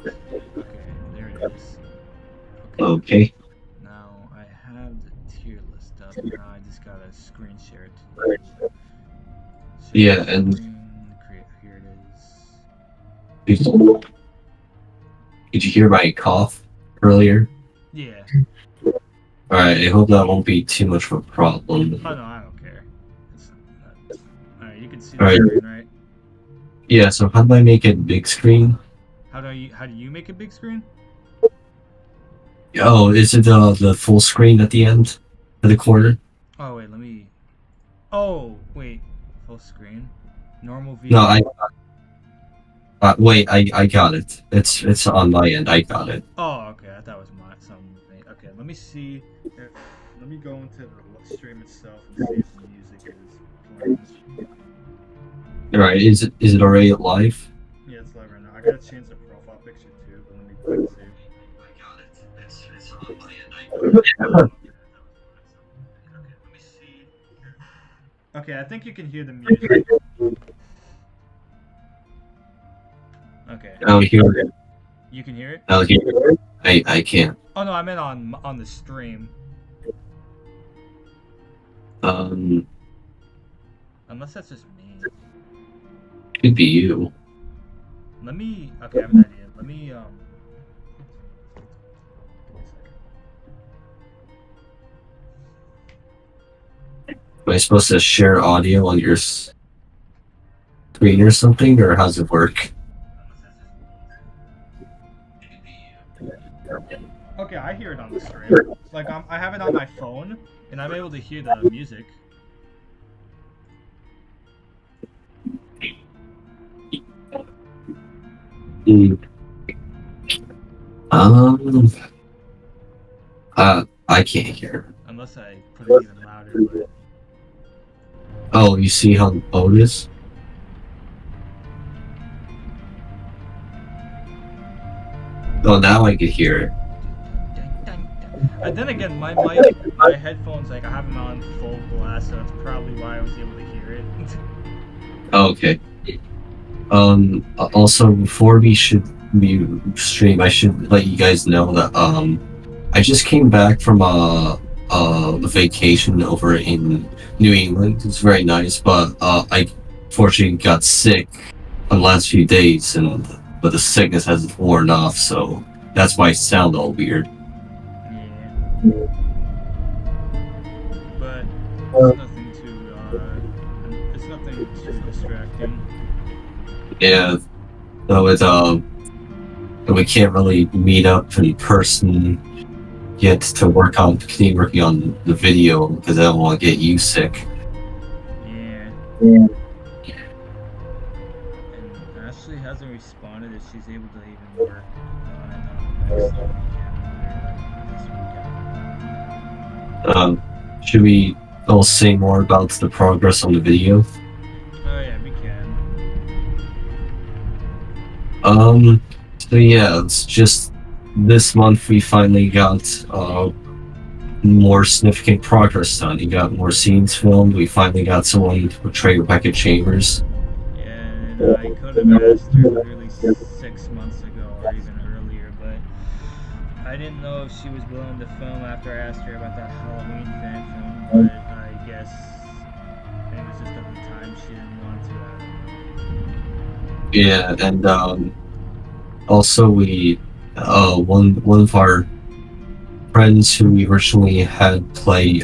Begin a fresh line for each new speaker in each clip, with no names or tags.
Okay, there it is. Okay.
Okay.
Now I have the tier list up. Now I just gotta screen share it to you. Share
Yeah, and
screen. Create. Here it is.
did did you hear my cough earlier?
Yeah.
Alright, I hope that won't be too much of a problem.
Oh no, I don't care. It's not. All right, you can see the
Alright,
screen, right?
yeah, so how do I make it big screen?
How do you make a big screen?
Oh, is it the full screen at the end? At the corner?
Oh wait, let me. Oh wait, full screen. Normal
No,
view.
wait, I got it. It's on my end, I got it.
Oh, okay. I thought it was my some. Okay, let me see if. Let me go into the stream itself and see if the music is playing.
Alright, is it already live?
Yeah, it's live right now. I gotta change the profile picture too, but let me quick see.
I got it. It's on my end, I got it.
Okay, let me see. Okay, I think you can hear the music. Okay,
Now here,
you can hear it.
now here. I can't.
Oh no, I meant on the stream.
Um,
Unless that's just me.
could be you.
Let me. Okay, I have an idea. Let me. Give me a second.
Am I supposed to share audio on your screen or something, or how's it work?
Okay, I hear it on the stream. Like I have it on my phone, and I'm able to hear the music.
Mm. Um, I can't hear.
Unless I put it even louder, but
Oh, you see how low it is? Oh, now I can hear it.
and then again, my headphones, like I have them on full blast, so that's probably why I was able to hear it.
Oh, okay. Also, before we should stream, I should let you guys know that I just came back from a vacation over in New England. It's very nice, but I fortunately got sick the last few days, and but the sickness hasn't worn off, so that's why I sound all weird.
Yeah, but it's nothing too. It's nothing too distracting.
Yeah, so it's we can't really meet up in person yet to continue working on the video because I don't want to get you sick.
Yeah. And Ashley hasn't responded if she's able to even work on it next weekend or this weekend.
Should we all say more about the progress on the video?
Oh yeah, we can.
So yeah, it's just this month we finally got more significant progress done. We got more scenes filmed. We finally got someone to portray Rebecca Chambers.
Yeah, and I could have asked her literally 6 months ago or even earlier, but I didn't know if she was willing to film after I asked her about that Halloween fan film, but I guess it was just at the time she didn't want to. I don't know.
Yeah, and also we one of our friends who we originally had play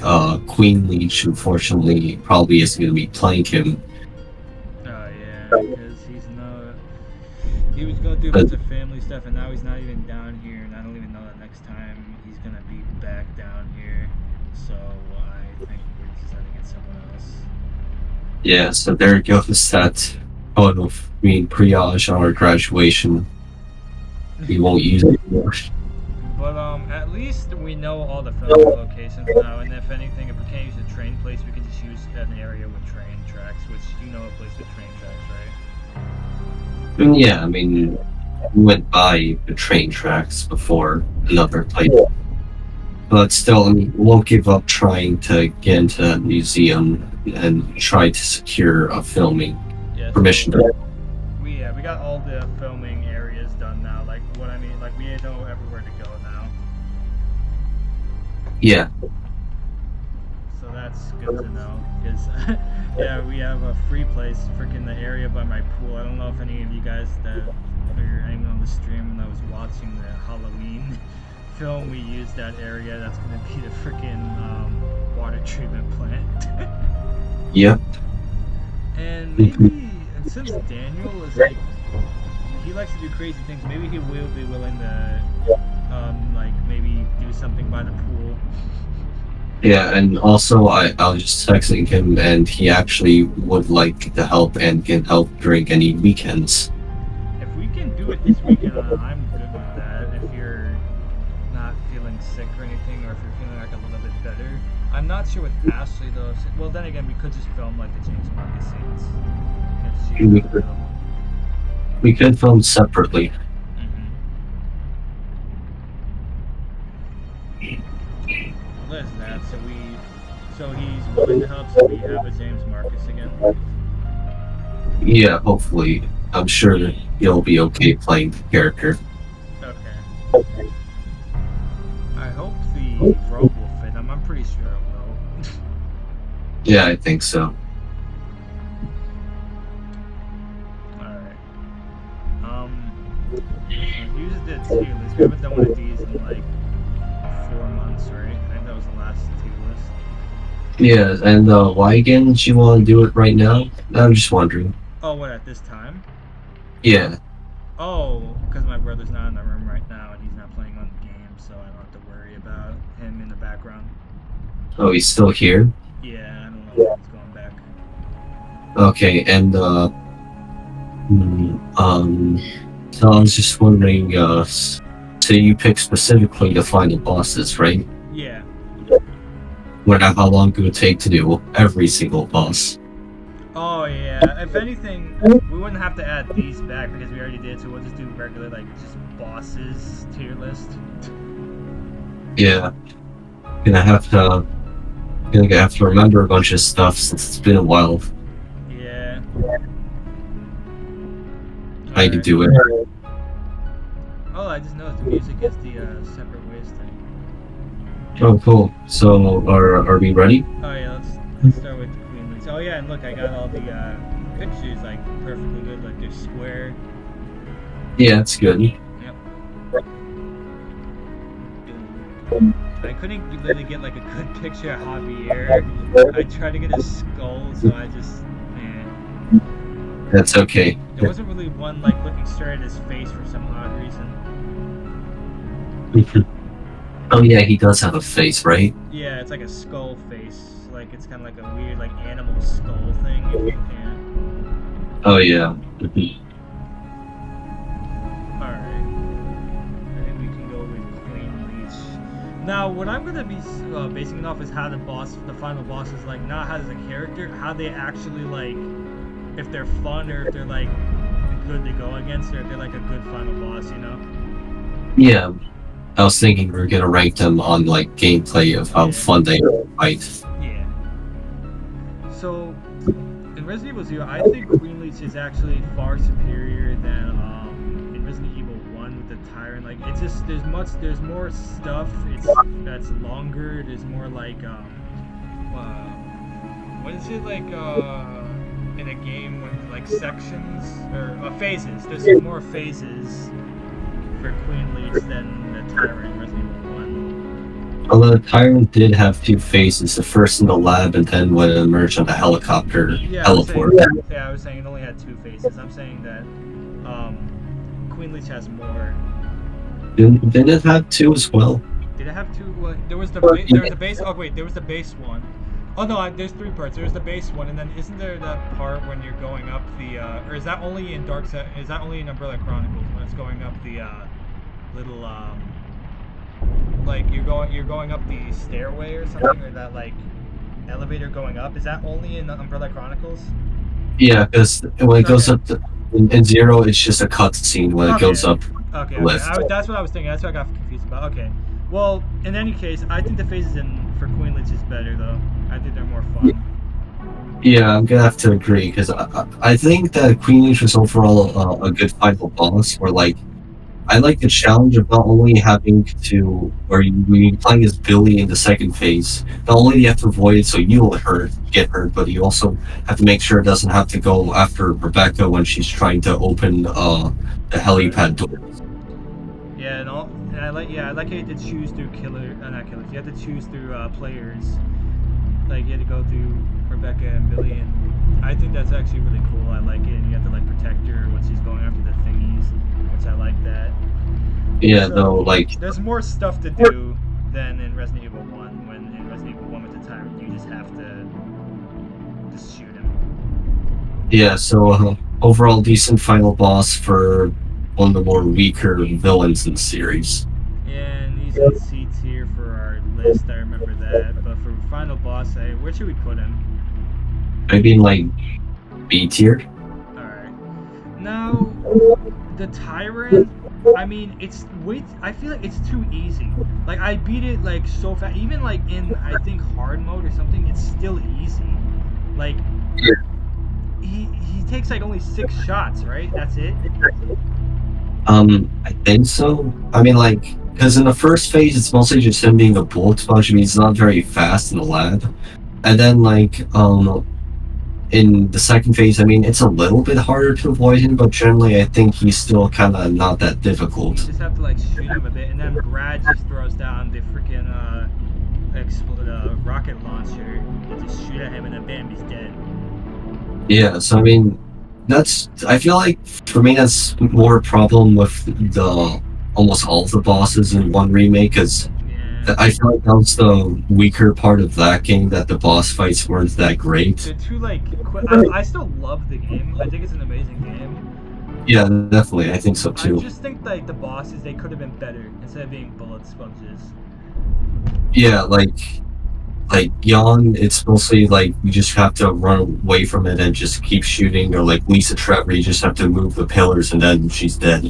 Queen Leech, unfortunately, probably isn't going to be playing him.
Oh yeah, because he's not. He was gonna do a bunch of family stuff, and now he's not even down here, and I don't even know that next time he's gonna be back down here. So I think we're just gonna get someone else.
Yeah, so there goes that photo of me and Priyaj on our graduation. We won't use it anymore.
But at least we know all the film locations now, and if anything, if we can't use a train place, we can just use an area with train tracks, which you know a place with train tracks, right?
And yeah, I mean, we went by the train tracks before another place. But still, I mean, we won't give up trying to get into that museum and try to secure a filming
Yeah.
permission.
We Yeah, we got all the filming areas done now. Like what I mean, like we know everywhere to go now.
Yeah.
So that's good to know. Because yeah, we have a free place, freaking the area by my pool. I don't know if any of you guys that or anyone on the stream that was watching the Halloween film, we used that area. That's gonna be the freaking water treatment plant.
Yep.
And maybe since Daniel is like, he likes to do crazy things, maybe he will be willing to like maybe do something by the pool.
Yeah, and also I was just texting him, and he actually would like to help and can help during any weekends.
If we can do it this weekend, I'm good with that. If you're not feeling sick or anything, or if you're feeling like a little bit better. I'm not sure with Ashley though. Well, then again, we could just film like the James Marcus scenes if she's available.
We could film separately.
There's that. So he's willing to help. So we have a James Marcus again.
Yeah, hopefully. I'm sure that he'll be okay playing the character.
Okay. I hope the robe will fit him. I'm pretty sure it will.
Yeah, I think so.
Alright. Here's the tier list. We haven't done one of these in like 4 months, right? I think that was the last tier list.
Yeah, and why again did you want to do it right now? I'm just wondering.
Oh, what, at this time?
Yeah.
Oh, because my brother's not in the room right now and he's not playing on the game, so I don't have to worry about him in the background.
Oh, he's still here?
Yeah, I don't know if he's going back.
Okay, and so I was just wondering, so you pick specifically the final bosses, right?
Yeah.
Wonder how long it would take to do every single boss.
Oh yeah, if anything, we wouldn't have to add these back because we already did, so we'll just do regular, like, just bosses tier list.
Yeah. Gonna have to remember a bunch of stuff since it's been a while.
Yeah.
I can do it.
Oh, I just noticed the music is the separate ways thing.
Oh, cool. So, are we ready?
Oh yeah, let's start with Queen Leaks. Oh yeah, and look, I got all the pictures like perfectly good, like they're square.
Yeah, it's good.
Yep. I couldn't really get like a good picture of Javier. I tried to get his skull, so I just, man.
That's okay.
There wasn't really one like looking straight at his face for some odd reason.
Oh yeah, he does have a face, right?
Yeah, it's like a skull face. Like it's kind of like a weird like animal skull thing. If you can.
Oh yeah.
Alright. I think we can go with Queen Leech. Now, what I'm gonna be basing it off is how the final boss is like, not how as a character, how they actually like, if they're fun or if they're like good to go against, or if they're like a good final boss, you know?
Yeah. I was thinking we were gonna rank them on like gameplay of how fun they fight.
Yeah. So in Resident Evil 0, I think Queen Leech is actually far superior than in Resident Evil 1 with the Tyrant. Like it's just there's more stuff. That's longer. There's more like what is it like in a game when like sections or phases? There's more phases for Queen Leech than the Tyrant in Resident Evil 1.
Although the Tyrant did have two phases, the first in the lab and then when it emerged on the helicopter heliport.
I was saying it only had two phases. I'm saying that Queen Leech has more.
Didn't it have two as well?
Did it have two? Well, there was the base. Oh wait, there was the base one. Oh no, there's three parts. There's the base one, and then isn't there that part when you're going up the, or is that only in is that only in Umbrella Chronicles when it's going up the little like you're going up the stairway or something, or that like elevator going up? Is that only in Umbrella Chronicles?
Yeah, because when it goes up in Zero, it's just a cutscene when it goes up.
Okay,
lift.
That's what I was thinking. That's what I got confused about. Okay. Well, in any case, I think the phases for Queen Leech is better though. I think they're more fun.
Yeah, I'm gonna have to agree because I think that Queen Leech was overall a good final boss. Where like I like the challenge of not only having to, or when you're playing as Billy in the second phase, not only do you have to avoid it so you don't get hurt, but you also have to make sure it doesn't have to go after Rebecca when she's trying to open the helipad door.
Yeah, and I like how you had to choose through not killers. You had to choose through players. Like you had to go through Rebecca and Billy, and I think that's actually really cool. I like it, and you have to like protect her when she's going after the thingies, which I like that.
Yeah,
So
though, like
there's more stuff to do than in Resident Evil 1. When in Resident Evil 1 with the tyrant, you just have to just shoot him.
yeah, so overall decent final boss for one of the more weaker villains in the series.
And he's in C tier for our list. I remember that. But for final boss, where should we put him?
Maybe in like B tier.
All right. Now the tyrant. I mean, it's wait. I feel like it's too easy. Like I beat it like so fast. Even like in I think hard mode or something, it's still easy. Like he takes like only 6 shots, right? That's it.
I think so. I mean, like, because in the first phase, it's mostly just him being a bullet sponge. I mean, he's not very fast in the lab. And then, like, in the second phase, I mean, it's a little bit harder to avoid him, but generally, I think he's still kind of not that
You
difficult.
just have to like shoot him a bit, and then Brad just throws down the freaking rocket launcher and just shoot at him, and then bam, he's dead.
Yeah, so I mean, I feel like for me, that's more a problem with the almost all of the bosses in one remake, because
Yeah.
I feel like that was the weaker part of that game, that the boss fights weren't that great.
They're too like. I still love the game. I think it's an amazing game.
Yeah, definitely, I think so
I
too.
just think like the bosses they could have been better instead of being bullet sponges.
Yeah, like Yon, it's mostly like you just have to run away from it and just keep shooting, or like Lisa Trevor, you just have to move the pillars and then she's dead.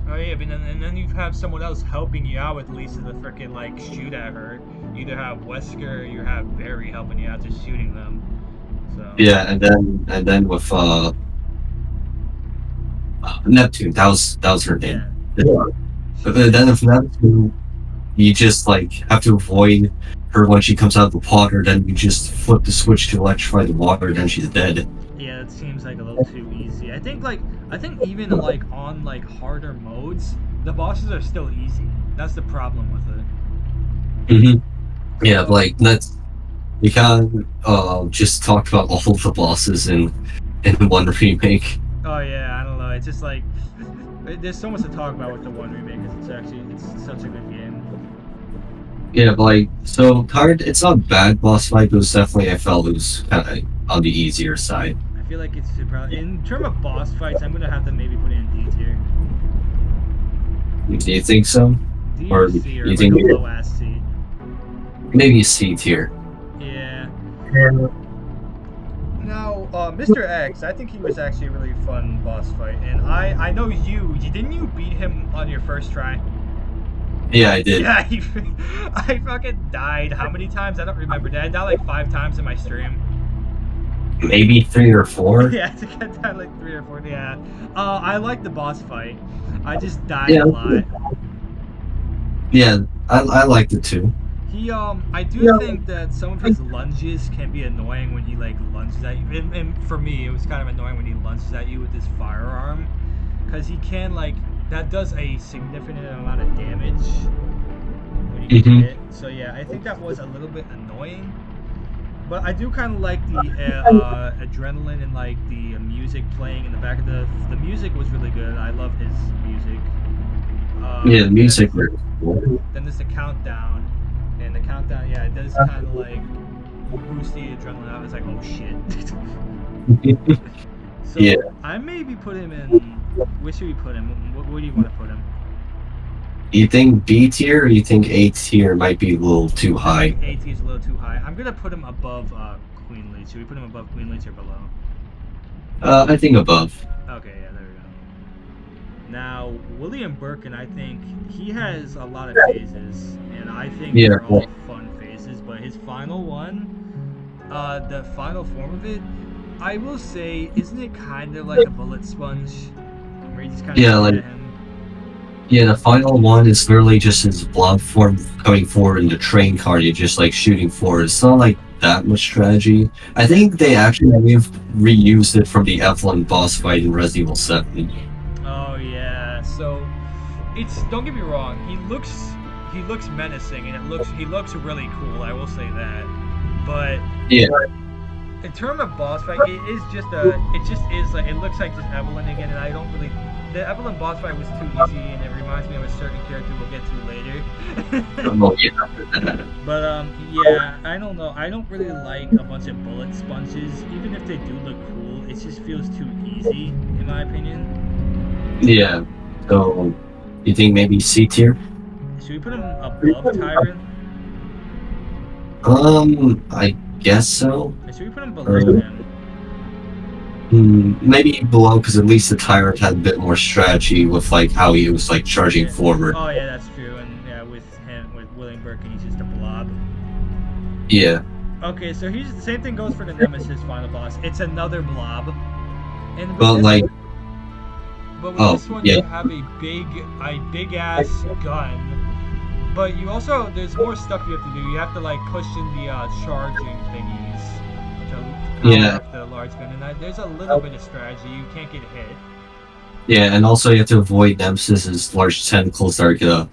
Oh yeah, but then you have someone else helping you out with Lisa to freaking like shoot at her. You either have Wesker or you have Barry helping you out, just shooting them. So
Yeah, and then with Neptune, that was her name.
yeah.
But then with Neptune, you just like have to avoid her when she comes out of the water. Then you just flip the switch to electrify the water. Then she's dead.
Yeah, it seems like a little too easy. I think even like on like harder modes, the bosses are still easy. That's the problem with it.
Mm-hmm. Yeah, like that's we can't just talk about all of the bosses in one remake.
Oh yeah, I don't know. It's just like there's so much to talk about with the one remake because it's such a good game.
Yeah, but like so hard. It's not a bad boss fight, but it was definitely I felt it was kind of on the easier side.
I feel like it's probably in terms of boss fights. I'm gonna have to maybe put it in D tier.
Do you think so?
D
Or
or C or
you
like
think
a low ass C.
Maybe C tier.
Yeah. Now, Mr. X, I think he was actually a really fun boss fight, and I know didn't you beat him on your first try?
Yeah, I did.
Yeah, I fucking died. How many times? I don't remember. Did I die like 5 times in my stream?
Maybe 3 or 4.
Yeah, I think I died like 3 or 4. Yeah. I like the boss fight. I just died
Yeah.
a lot.
Yeah, I liked it too.
I do think that some of his lunges can be annoying when he like lunges at you. And for me, it was kind of annoying when he lunges at you with his firearm, because he can like that does a significant amount of damage when you get hit. So yeah, I think that was a little bit annoying. But I do kind of like the adrenaline and like the music playing in the back of the music was really good. I love his music.
Yeah, the music was cool.
Then there's the countdown, and the countdown, yeah, it does kind of like boost the adrenaline. I was like, oh shit. So
Yeah.
I maybe put him in. Where should we put him? Where do you want to put him?
You think B tier, or you think A tier might be a little too high?
A tier is a little too high. I'm gonna put him above Queen Leech. Should we put him above Queen Leech or below?
I think above.
Okay, yeah, there we go. Now, William Birkin, I think he has a lot of phases, and I think
Yeah.
they're all fun phases. But his final one, The final form of it, I will say, isn't it kind of like a bullet sponge? Where you just kind of
Yeah,
shoot
like
at him?
yeah, the final one is literally just his blob form coming forward in the train car. You're just like shooting forward. It's not like that much strategy. I think they actually may have reused it from the Evelyn boss fight in Resident Evil 7.
Oh yeah. So it's, don't get me wrong, he looks menacing and he looks really cool. I will say that. But
Yeah,
in terms of boss fight, it just is like, it looks like just Evelyn again, and I don't really. The Evelyn boss fight was too easy, and it reminds me of a certain character we'll get to later.
well, yeah.
But yeah, I don't know. I don't really like a bunch of bullet sponges, even if they do look cool. It just feels too easy, in my opinion.
Yeah. So, you think maybe C tier?
Should we put him above Tyrant?
I guess so.
Or should we put him below him?
Maybe below, because at least the Tyrant had a bit more strategy with like how he was like charging
Yeah.
forward.
Oh yeah, that's true. And yeah, with William Birkin, he's just a blob.
Yeah.
Okay, so here's the same thing goes for the Nemesis final boss. It's another blob. And with
But
this
like,
one, this one,
yeah.
you have a big ass gun. But you also, there's more stuff you have to do. You have to like push in the charging thingies to power
Yeah.
up the large gun, and there's a little bit of strategy. You can't get hit.
Yeah, and also you have to avoid Nemesis's large tentacles that are gonna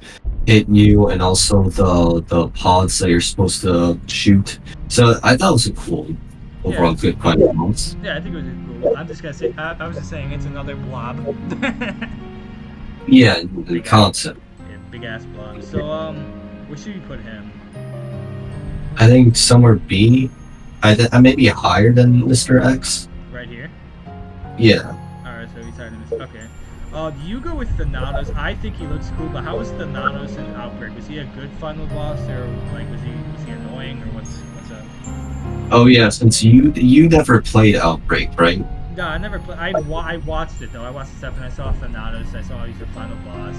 hit you, and also the pods that you're supposed to shoot. So I thought it was a cool, overall good final boss.
Yeah, I think it was cool. I'm just gonna say, I was just saying, it's another blob.
Yeah, the concept.
Yeah, big ass blob. So where should we put him?
I think somewhere B. I may be higher than Mr. X.
Right here.
Yeah.
Alright, so he's higher than this. Okay. You go with Thanatos. I think he looks cool, but how was Thanatos in Outbreak? Was he a good final boss, or like was he annoying, or what's up?
Oh yeah, since you never played Outbreak, right?
No, I never played. I watched it though. I watched the stuff and I saw Thanatos. I saw he's the final boss.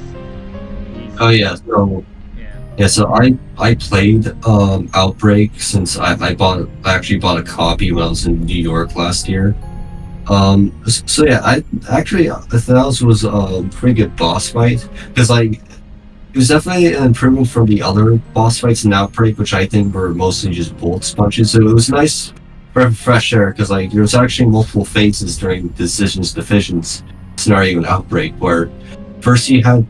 Oh yeah, so
Yeah.
yeah, so I played Outbreak since I actually bought a copy when I was in New York last year. So yeah, I thought was a pretty good boss fight, because like it was definitely an improvement from the other boss fights in Outbreak, which I think were mostly just bullet sponges. So it was nice for fresh air, because like there was actually multiple phases during Decisions Divisions scenario in Outbreak, where first you had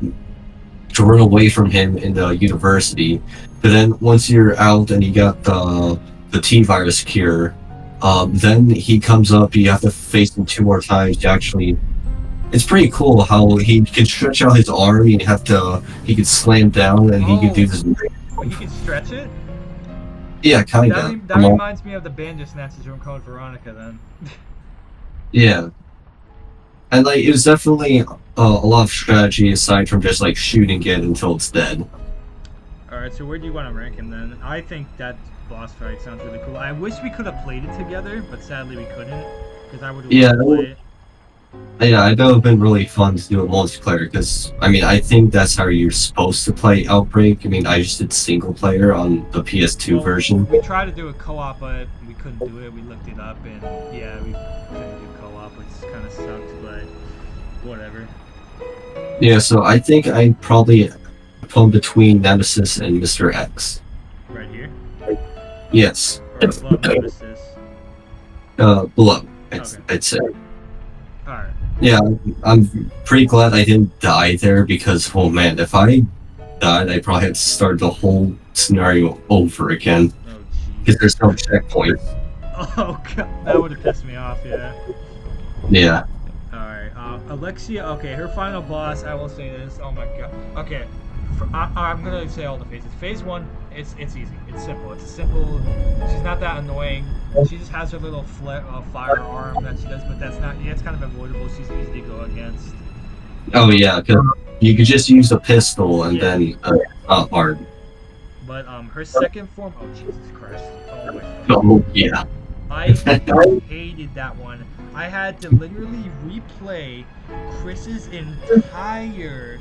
to run away from him in the university, but then once you're out and you got the T-virus cure, then he comes up, you have to face him 2 more times. It's pretty cool how he can stretch out his arm, he could slam down, and he could do this.
But you can stretch it?
Yeah, kinda.
That reminds me of the Bandersnatches from Code Veronica then.
Yeah. And like, it was definitely a lot of strategy aside from just like shooting it until it's dead.
Alright, so where do you want to rank him then? I think that boss fight sounds really cool. I wish we could have played it together, but sadly we couldn't, because I would have
Yeah,
loved to play it.
Yeah, I know it'd been really fun to do a multiplayer, because I mean I think that's how you're supposed to play Outbreak. I mean, I just did single player on the PS2
Well,
version.
We tried to do a co-op, but we couldn't do it. We looked it up, and yeah, we couldn't do co-op, which kind of sucked, but whatever.
Yeah, so I think I'd probably put him between Nemesis and Mr. X.
Right here?
Yes.
Or above Nemesis?
Below,
Okay.
I'd say.
Alright.
Yeah, I'm pretty glad I didn't die there, because, oh man, if I died, I probably had to start the whole scenario over again,
Oh,
because
jeez.
there's no checkpoint.
Oh, God. That would have pissed me off, yeah.
Yeah.
Alright, Alexia, okay, her final boss, I will say this, oh my god. Okay, I'm gonna say all the phases. Phase 1, it's easy, it's simple, she's not that annoying, she just has her little firearm that she does, but it's kind of avoidable, she's easy to go against.
Oh yeah, because you could just use a pistol and then not hard.
But her second form, oh Jesus Christ, oh my god.
Oh yeah.
I hated that one. I had to literally replay Chris's entire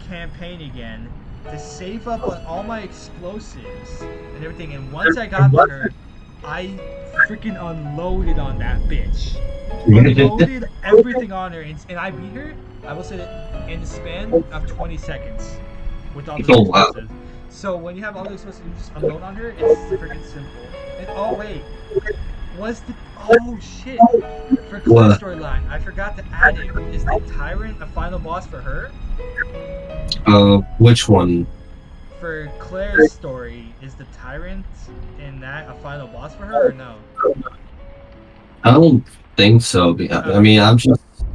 campaign again to save up on all my explosives and everything. And once I got to her, I freaking unloaded on that bitch. Unloaded everything on her, and I beat her. I will say that in the span of 20 seconds with all the
Oh, wow.
explosives. So when you have all the explosives, you just unload on her. It's freaking simple. And oh wait, oh shit! For Claire's
What?
storyline, I forgot to add it. Is the Tyrant a final boss for her?
Which one?
For Claire's story, is the Tyrant in that a final boss for her or no?
I don't think so. I mean,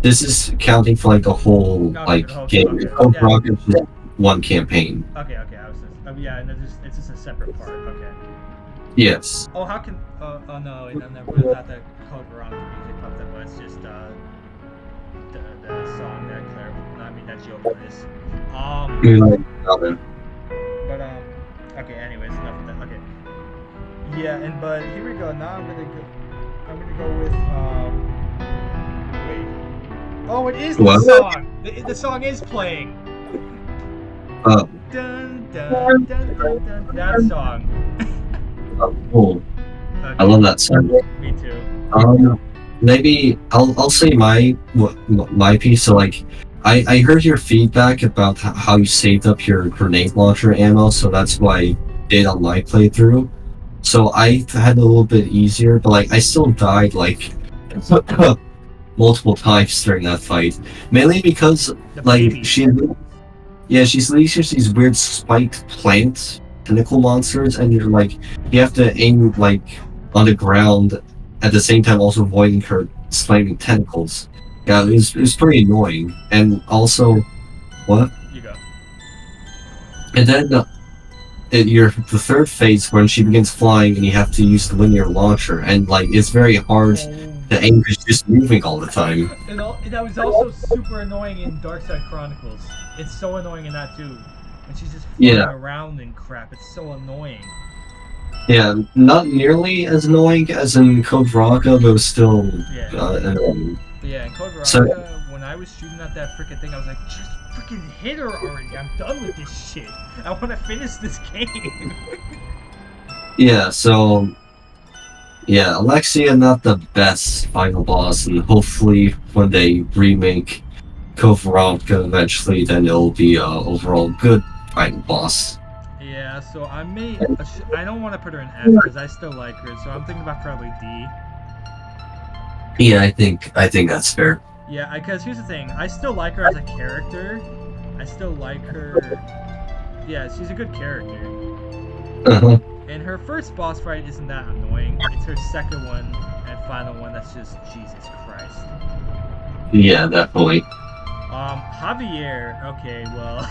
this is counting for like the whole
Okay, the whole-
game.
okay,
Code
yeah.
Veronica is just one campaign.
Okay, I was just, yeah, and it's just a separate part. Okay.
Yes.
Oh, how can? Oh no, it's not the Code Veronica music popped up, but it's just the song that Claire, that she opened this. But okay. Anyways, enough of that. Okay. Yeah, but here we go. Now I'm gonna go with Wait. Oh, it is the
What?
song. The song is playing.
Uh.
Dun, dun, dun, dun, dun. That song.
Cool.
Okay.
I love that song.
Me too.
Maybe I'll say my piece. So like, I heard your feedback about how you saved up your grenade launcher ammo, so that's what I did on my playthrough. So I had it a little bit easier, but like I still died like multiple times during that fight, mainly because
The
like
baby.
she's leashes these weird spiked plant tentacle monsters, and you have to aim like on the ground at the same time also avoiding her slamming tentacles. Yeah, it was pretty annoying. And also, what?
You go.
And then the third phase when she begins flying and you have to use the linear launcher, and like it's very hard to aim because she's just moving all the time.
And that was also super annoying in Darkside Chronicles. It's so annoying in that too. When she's just flying around and crap, it's so annoying.
Yeah, not nearly as annoying as in Code Veronica, but it was still annoying.
But yeah, in Code Veronica, when I was shooting at that freaking thing, I was like, just freaking hit her already. I'm done with this shit. I want to finish this game.
Yeah, so yeah, Alexia not the best final boss, and hopefully when they remake Code Veronica eventually, then it'll be a overall good final boss.
Yeah, so I don't want to put her in F because I still like her, so I'm thinking about probably D.
Yeah, I think that's fair.
Yeah, because here's the thing, I still like her as a character. I still like her. Yeah, she's a good character.
Uh-huh.
And her first boss fight isn't that annoying. It's her second one and final one that's just Jesus Christ.
Yeah, definitely.
Javier. Okay, well,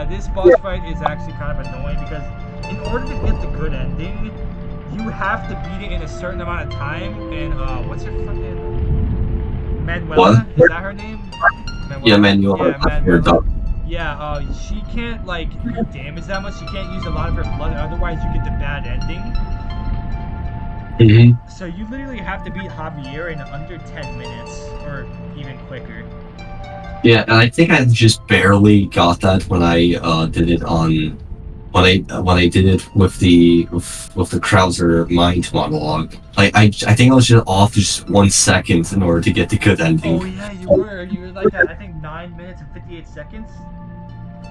this boss fight is actually kind of annoying because in order to get the good ending, you have to beat it in a certain amount of time. And what's her fucking Manuela? Is that her name? Manuela?
Yeah, Manuela.
Yeah, Manuela. Yeah, she can't like do damage that much. She can't use a lot of her blood, otherwise you get the bad ending.
Mm-hmm.
So you literally have to beat Javier in under 10 minutes, or even quicker.
Yeah, and I think I just barely got that when I did it on when I did it with the Krauser mind monologue. Like I think I was just off just 1 second in order to get the good ending.
Oh yeah, you were like at I think 9 minutes and 58 seconds.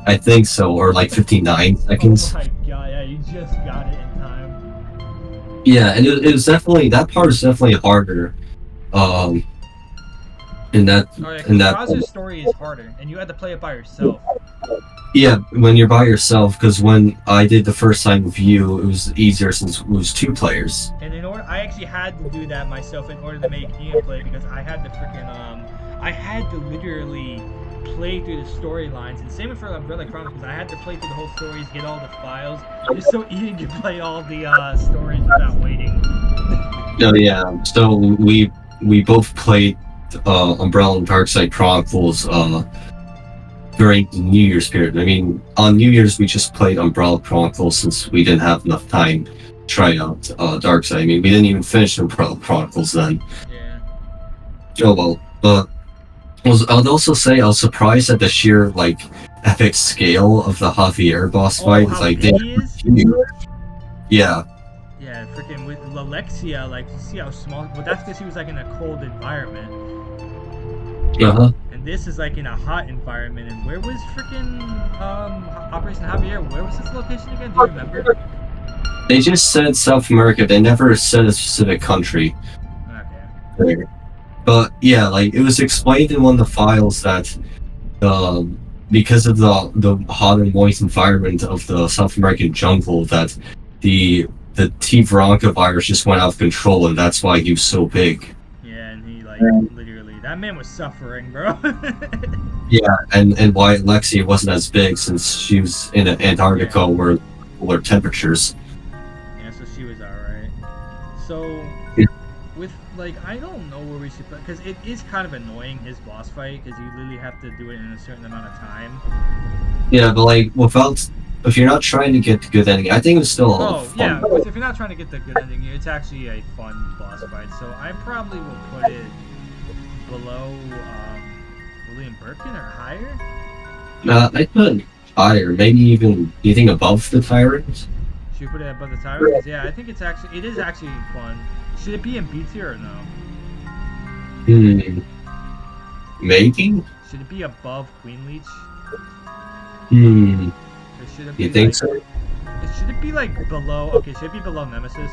I think so, or like 59 seconds.
Oh my god, yeah, you just got it in time.
Yeah, and it was definitely, that part is definitely harder. In that
Krauser's story is harder, and you had to play it by yourself.
Yeah, when you're by yourself, because when I did the first time with you, it was easier since it was 2 players.
And I actually had to do that myself in order to make Ian play, because I had to freaking I had to literally play through the storylines, and same for Umbrella Chronicles. I had to play through the whole stories, get all the files, just so Ian could play all the stories without waiting.
Oh yeah, so we both played Umbrella and Darkside Chronicles during the New Year's period. I mean, on New Year's we just played Umbrella Chronicles since we didn't have enough time to try out Darkside. I mean, we didn't even finish Umbrella Chronicles then.
Yeah.
Oh well, but I would also say I was surprised at the sheer like epic scale of the Javier boss fight.
How
Like
big he is?
yeah.
Yeah, Alexia, like, you see how small, but that's because she was like in a cold environment.
Uh-huh.
And this is like in a hot environment. And where was freaking Operation Javier? Where was this location again? Do you remember?
They just said South America. They never said a specific country.
Okay.
But yeah, like it was explained in one of the files that because of the hot and moist environment of the South American jungle, that the T. Veronica virus just went out of control, and that's why he was so big.
Yeah, and he like literally, that man was suffering, bro.
Yeah, and why Lexi wasn't as big since she was in Antarctica where cooler temperatures.
Yeah, so she was alright. So
Yeah.
with like, I don't know where we should put, because it is kind of annoying, his boss fight, because you literally have to do it in a certain amount of time.
Yeah, but like if you're not trying to get the good ending, I think it's still a lot of fun.
Yeah, if you're not trying to get the good ending, it's actually a fun boss fight. So I probably will put it below William Birkin or higher.
I put higher, maybe even. Do you think above the Tyrant?
Should we put it above the Tyrant? Yeah, I think it is actually fun. Should it be in B tier or no?
Maybe.
Should it be above Queen Leech? Or should it be
You think
like, so? Should it be like below? Okay, should it be below Nemesis?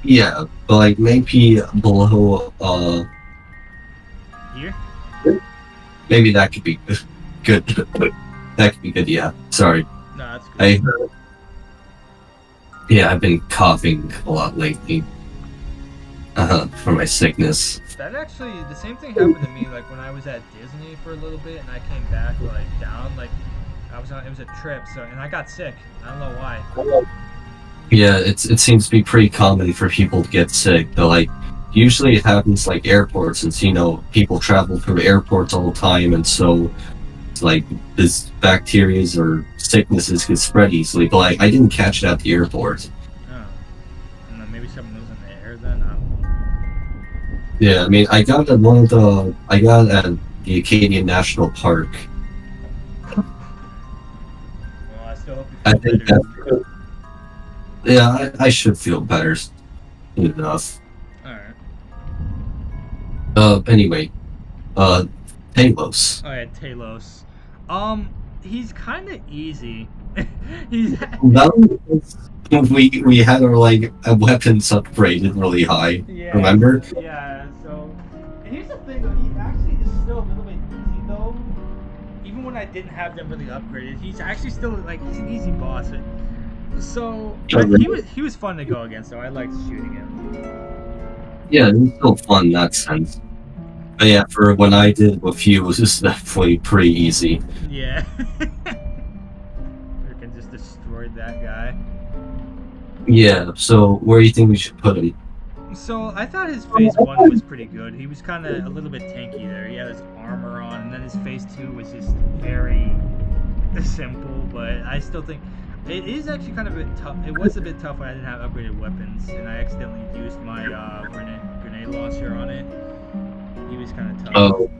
Yeah, but like maybe below.
Here?
Maybe that could be good. That could be good. Yeah. Sorry.
No, that's good.
Yeah, I've been coughing a lot lately. For my sickness.
That actually, the same thing happened to me, like when I was at Disney for a little bit, and I came back like down, like it was a trip, so, and I got sick. I don't know why.
Yeah, it seems to be pretty common for people to get sick. But like, usually it happens like airports, since people travel through airports all the time, and so like this bacteria or sicknesses could spread easily. But like, I didn't catch it at the airport.
Oh, and then maybe something was in the air then. I don't know.
Yeah, I mean, I got it at the Acadian National Park.
Well, I still hope you
I
feel
think
better.
Yeah, I should feel better soon enough.
Alright.
Anyway, Talos.
Alright, Talos. He's kind of easy. He's.
We had our like weapons upgraded really high.
Yeah.
Remember?
Yeah. So, and here's the thing though. He actually is still a little bit easy though. Even when I didn't have them really upgraded, he's actually still like, he's an easy boss. So he was fun to go against. So I liked shooting him.
Yeah, it was still fun in that sense. But yeah, for when I did with you, it was just definitely pretty easy.
Yeah. Freaking just destroyed that guy.
Yeah, so where do you think we should put him?
So I thought his phase 1 was pretty good. He was kind of a little bit tanky there. He had his armor on, and then his phase 2 was just very simple. But I still think it is actually kind of a bit tough. It was a bit tough when I didn't have upgraded weapons, and I accidentally used my grenade launcher on it. He was kind of tough.
Oh,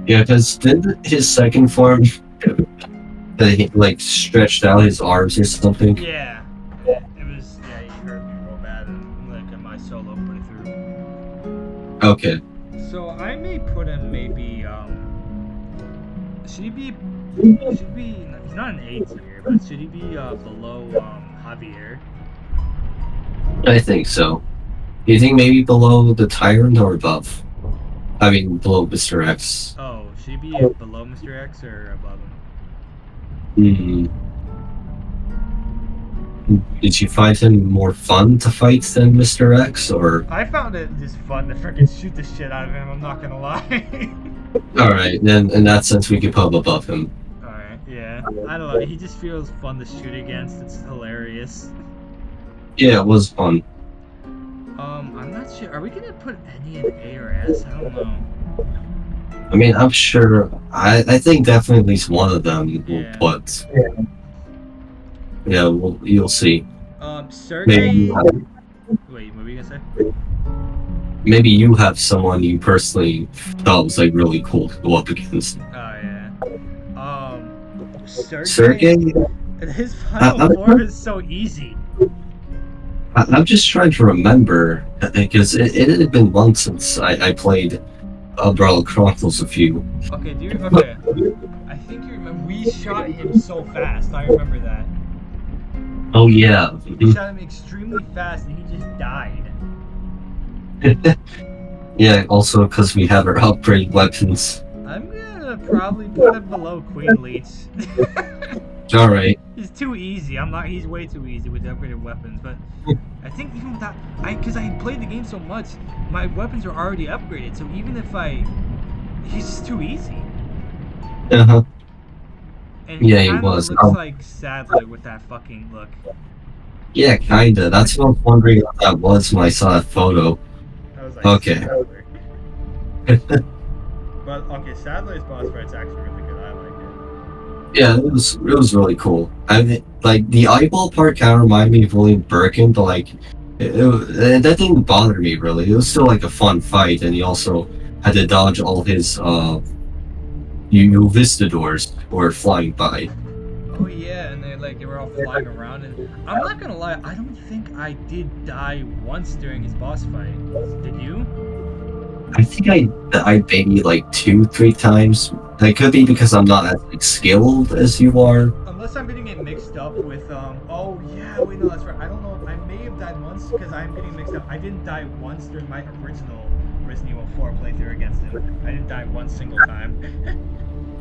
yeah, because didn't his second form that he like stretched out his arms or something?
Yeah. It was. Yeah, he hurt me real bad, and like in my solo playthrough.
Okay.
So I may put him maybe. Should he be? He's not an A tier, but should he be below Javier?
I think so. Do you think maybe below the Tyrant or above? I mean, below Mr. X.
Oh, should he be below Mr. X or above him?
Did you find him more fun to fight than Mr. X, or?
I found it just fun to freaking shoot the shit out of him. I'm not gonna lie.
All right, then in that sense, we could put him above him.
All right, yeah. I don't know. He just feels fun to shoot against. It's hilarious.
Yeah, it was fun.
I'm not sure. Are we gonna put any in A or S? I don't know.
I mean, I'm sure. I think definitely at least one of them will
Yeah.
put. Yeah, well, you'll see. Maybe
Sergey.
you have,
Wait, what were you gonna say?
maybe you have someone you personally thought was like really cool to go up against.
Oh yeah. Sergey.
Sergey?
His final form is so easy.
I'm just trying to remember because it had been months since I played Umbrella Chronicles a few.
Okay, do you? Okay, I think you remember. We shot him so fast. I remember that.
Oh yeah.
We shot him extremely fast, and he just died.
Yeah, also because we have our upgrade weapons.
I'm gonna probably put him below Queen Leech.
Alright.
He's too easy. I'm not. He's way too easy with the upgraded weapons. But I think even with that, because I played the game so much, my weapons are already upgraded. So even if he's just too easy.
Uh-huh.
And
Yeah, he
kinda
was.
looks like Sadler with that fucking look.
Yeah, kinda. That's what I was wondering what that was when I saw that photo.
I was like,
Okay.
Sadler. But okay, Sadler's boss fight's actually really good. I like it.
Yeah, it was really cool. I mean, like the eyeball part kind of reminded me of William Birkin, but like that didn't bother me really. It was still like a fun fight, and he also had to dodge all his Vistadors who were flying by.
Oh yeah, and they were all flying around, and I'm not gonna lie, I don't think I did die once during his boss fight. Did you?
I think I maybe like 2-3 times. That could be because I'm not as like, skilled as you are.
Unless I'm getting it mixed up with oh yeah, wait no, that's right. I don't know. I may have died once because I'm getting mixed up. I didn't die once during my original Resident Evil 4 playthrough against him. I didn't die one single time.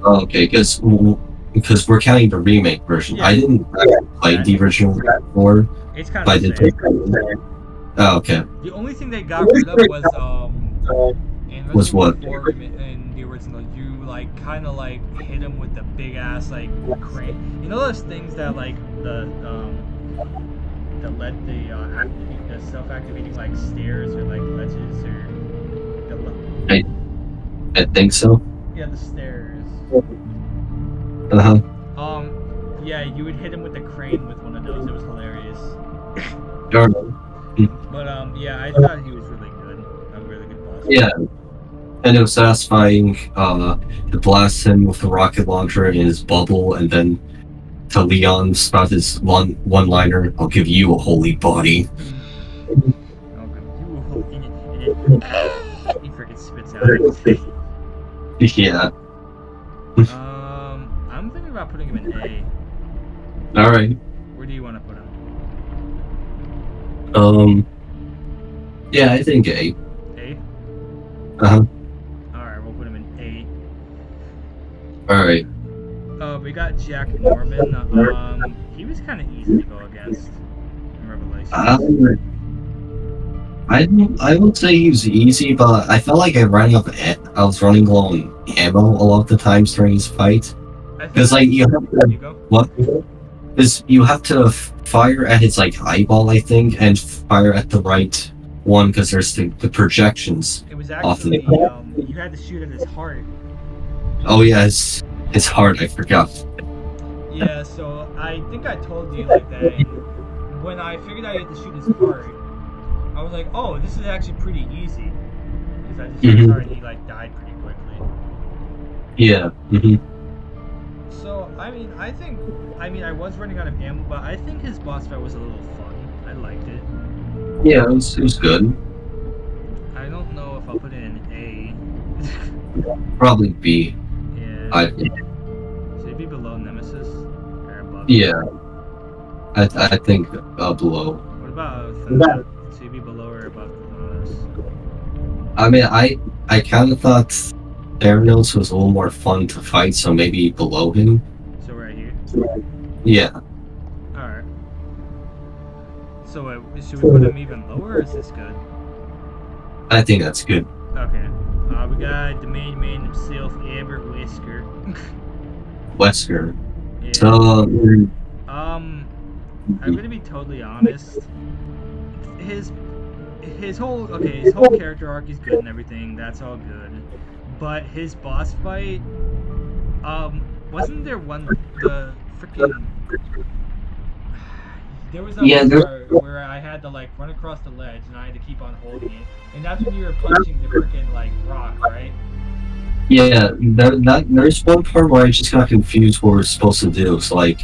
Okay, because we're counting the remake version.
Yeah.
I didn't play the original before.
It's kind
But I
of the
did
same.
take. Oh, okay.
The only thing they got rid of was in
Was what?
Resident Evil 4 in the original, you like kind of like hit him with the big ass like crane. You know those things that like the self-activating like stairs or like ledges or the
I think so.
yeah, the stairs.
Uh-huh.
Yeah, you would hit him with the crane with one of those. It was hilarious.
Darn.
But yeah, I thought he was really good. A really good boss.
Yeah. And it was satisfying to blast him with the rocket launcher in his bubble, and then to Leon spout his one-liner, "I'll give you a holy body."
He freaking spits out.
Yeah.
I'm thinking about putting him in A.
Alright.
Where do you want to put him?
Yeah, I think A.
A?
Uh-huh.
Alright, we'll put him in
Alright.
A. We got Jack Norman. He was kind of easy to go against in Revelation.
I would say he was easy, but I felt like I was running low on ammo a lot of the times during his fight. Because like you have to,
You go?
what? Because you have to fire at his like eyeball, I think, and fire at the right one because there's the projections.
It was
Often.
actually, you had to shoot at his heart.
Oh yeah, his heart. I forgot.
Yeah, so I think I told you like that. And when I figured out you had to shoot his heart, I was like, oh, this is actually pretty easy. Because I just shot his heart and he like died pretty quickly.
Yeah.
So, I mean, I I was running out of ammo, but I think his boss fight was a little fun. I liked it.
Yeah, it was good.
I don't know if I'll put it in A.
Probably B.
Yeah. Should it be below Nemesis? Or above?
Yeah. I think below.
What about Thanatos? Should it be below or above Thanatos?
I mean, I kind of thought Theranos was a little more fun to fight, so maybe below him.
So right here?
Yeah.
Alright. So should we put him even lower, or is this good?
I think that's good.
Okay. We got the main man himself, Albert Wesker.
Wesker.
Yeah.
So,
I'm gonna be totally honest. His whole character arc is good and everything. That's all good. But his boss fight, wasn't there one the freaking? There was one part where I had to like run across the ledge and I had to keep on holding it, and that's when you were punching the freaking like rock, right?
yeah, there's one part where I just got confused what we're supposed to do. So, like,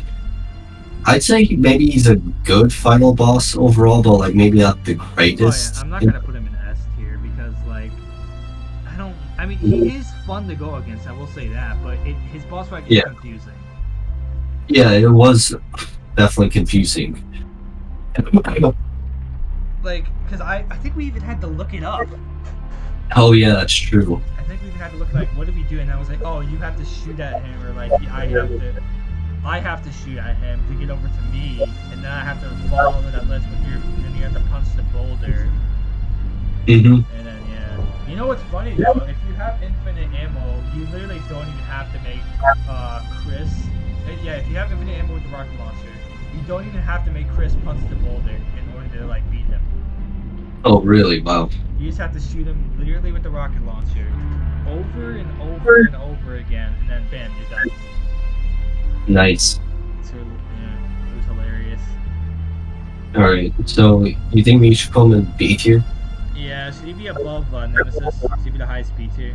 I'd say maybe he's a good final boss overall, but like maybe not the
Oh yeah,
greatest.
I'm not gonna put him in S tier because like I don't. I mean, he is fun to go against. I will say that, but his boss fight is
Yeah.
confusing.
Yeah, it was definitely confusing.
Like, because I think we even had to look it up.
Oh yeah, that's true.
I think we even had to look like, what do we do? And I was like, oh, you have to shoot at him, or like, I have to shoot at him to get over to me, and then I have to follow that list. But then you have to punch the boulder,
Mm-hmm.
and then yeah. You know what's funny though? If you have infinite ammo, you literally don't even have to make Chris. Yeah, if you have infinite ammo with the rocket launcher, you don't even have to make Chris punch the boulder in order to like beat him.
Oh really? Wow.
You just have to shoot him literally with the rocket launcher over and over and over again, and then bam, you're done.
Nice.
So yeah, it was hilarious.
All right. So you think we should put him in B tier?
Yeah, should he be above Nemesis? Should he be the highest B tier?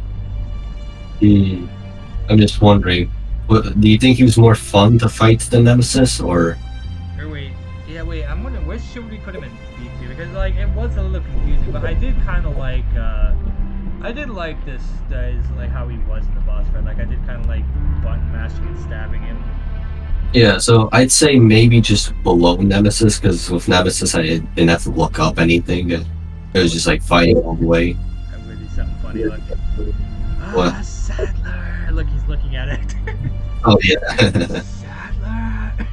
Hmm. I'm just wondering. Do you think he was more fun to fight than Nemesis, or?
Or wait, I'm wondering where should we put him in B tier? Because like it was a little confusing, but I did kind of like. I did like this guy's like how he was in the boss fight. Like I did kind of like button mashing and stabbing him.
Yeah. So I'd say maybe just below Nemesis, because with Nemesis I didn't have to look up anything. It was just like fighting all the way.
I'm gonna do something funny. Look.
What?
Ah, Sadler. Look, he's looking at it.
Oh yeah.
Sadler.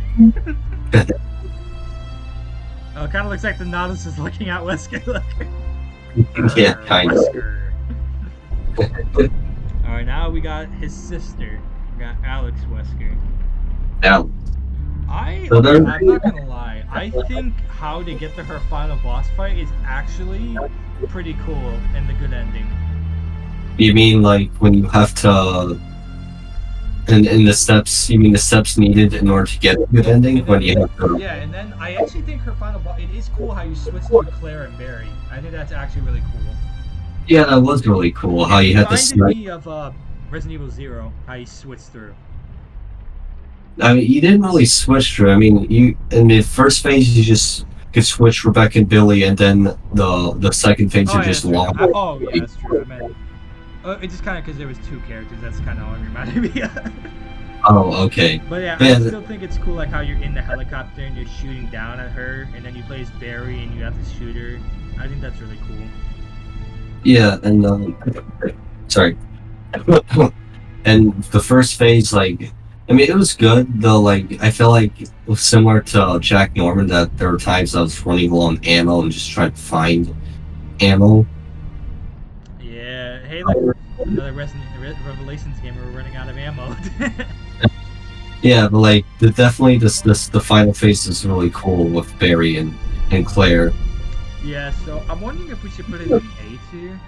Oh, it kind of looks like the Nautilus is looking at Wesker. Look.
Yeah, kind of.
Alright, now we got his sister. We got Alex Wesker.
Now,
I'm
So there-
not gonna lie. I think how to get to her final boss fight is actually pretty cool and the good ending.
you mean like when you have to, in the steps? You mean the steps needed in order to get a good ending? When you have to,
Yeah, and then I actually think her final boss. It is cool how you switch through Claire and Barry. I think that's actually really cool.
yeah, that was really cool. How you had to
Reminded
snipe.
me of Resident Evil 0, how you switch through.
I mean, you didn't really switch through. I mean, you in the first phase you just could switch Rebecca and Billy, and then the second phase you just
that's true.
locked.
Oh yeah, that's true. I meant it just kind of because there was two characters. That's kind of all it reminded me of.
Oh, okay.
But yeah,
Yeah,
I still think it's cool, like how you're in the helicopter and you're shooting down at her, and then you play as Barry and you have to shoot her. I think that's really cool.
Yeah, and sorry. And the first phase, like, I mean, it was good though. Like, I feel like it was similar to Jack Norman, that there were times I was running low on ammo and just trying to find ammo.
Yeah, hey, look, another Revelations game where we're running out of ammo.
Yeah, but like, definitely the final phase is really cool with Barry and Claire.
Yeah, so I'm wondering if we should put it in A tier.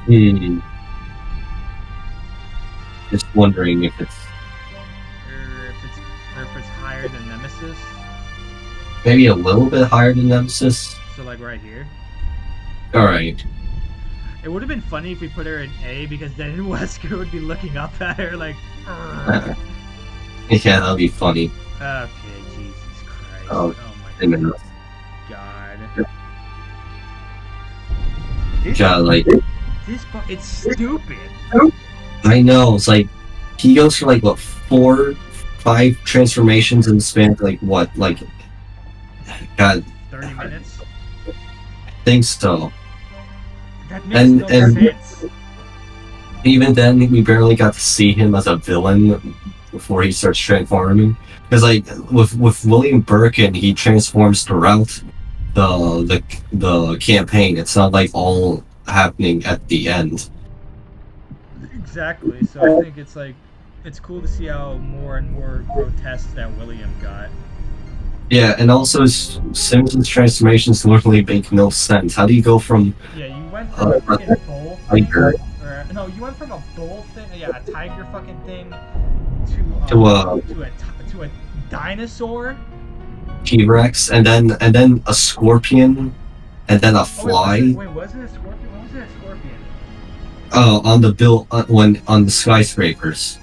Hmm. Just wondering if it's
Or if it's higher than Nemesis.
maybe a little bit higher than Nemesis.
So like right here.
All right.
It would have been funny if we put her in A because then Wesker would be looking up at her like. "Urgh."
Yeah, that'd be funny.
Okay, Jesus Christ.
Oh,
my
and
God.
like,
It's stupid.
I know, it's like he goes for like what 4-5 transformations in the span of like what, like, God,
30 minutes.
I think so.
That makes
And-
no
and-
sense.
Even then, we barely got to see him as a villain before he starts transforming. Because like with William Birkin, he transforms throughout the campaign. It's not like all happening at the end.
Exactly. So I think it's like it's cool to see how more and more grotesque that William got.
Yeah, and also Simpsons transformations literally make no sense. How do you go from
Yeah, you went from a freaking bull thing,
tiger
or no, you went from a bull thing, yeah, a tiger fucking thing, to a dinosaur.
T-Rex, and then a scorpion, and then a fly?
Wait, was it a scorpion? When was it a scorpion?
Oh, on the skyscrapers.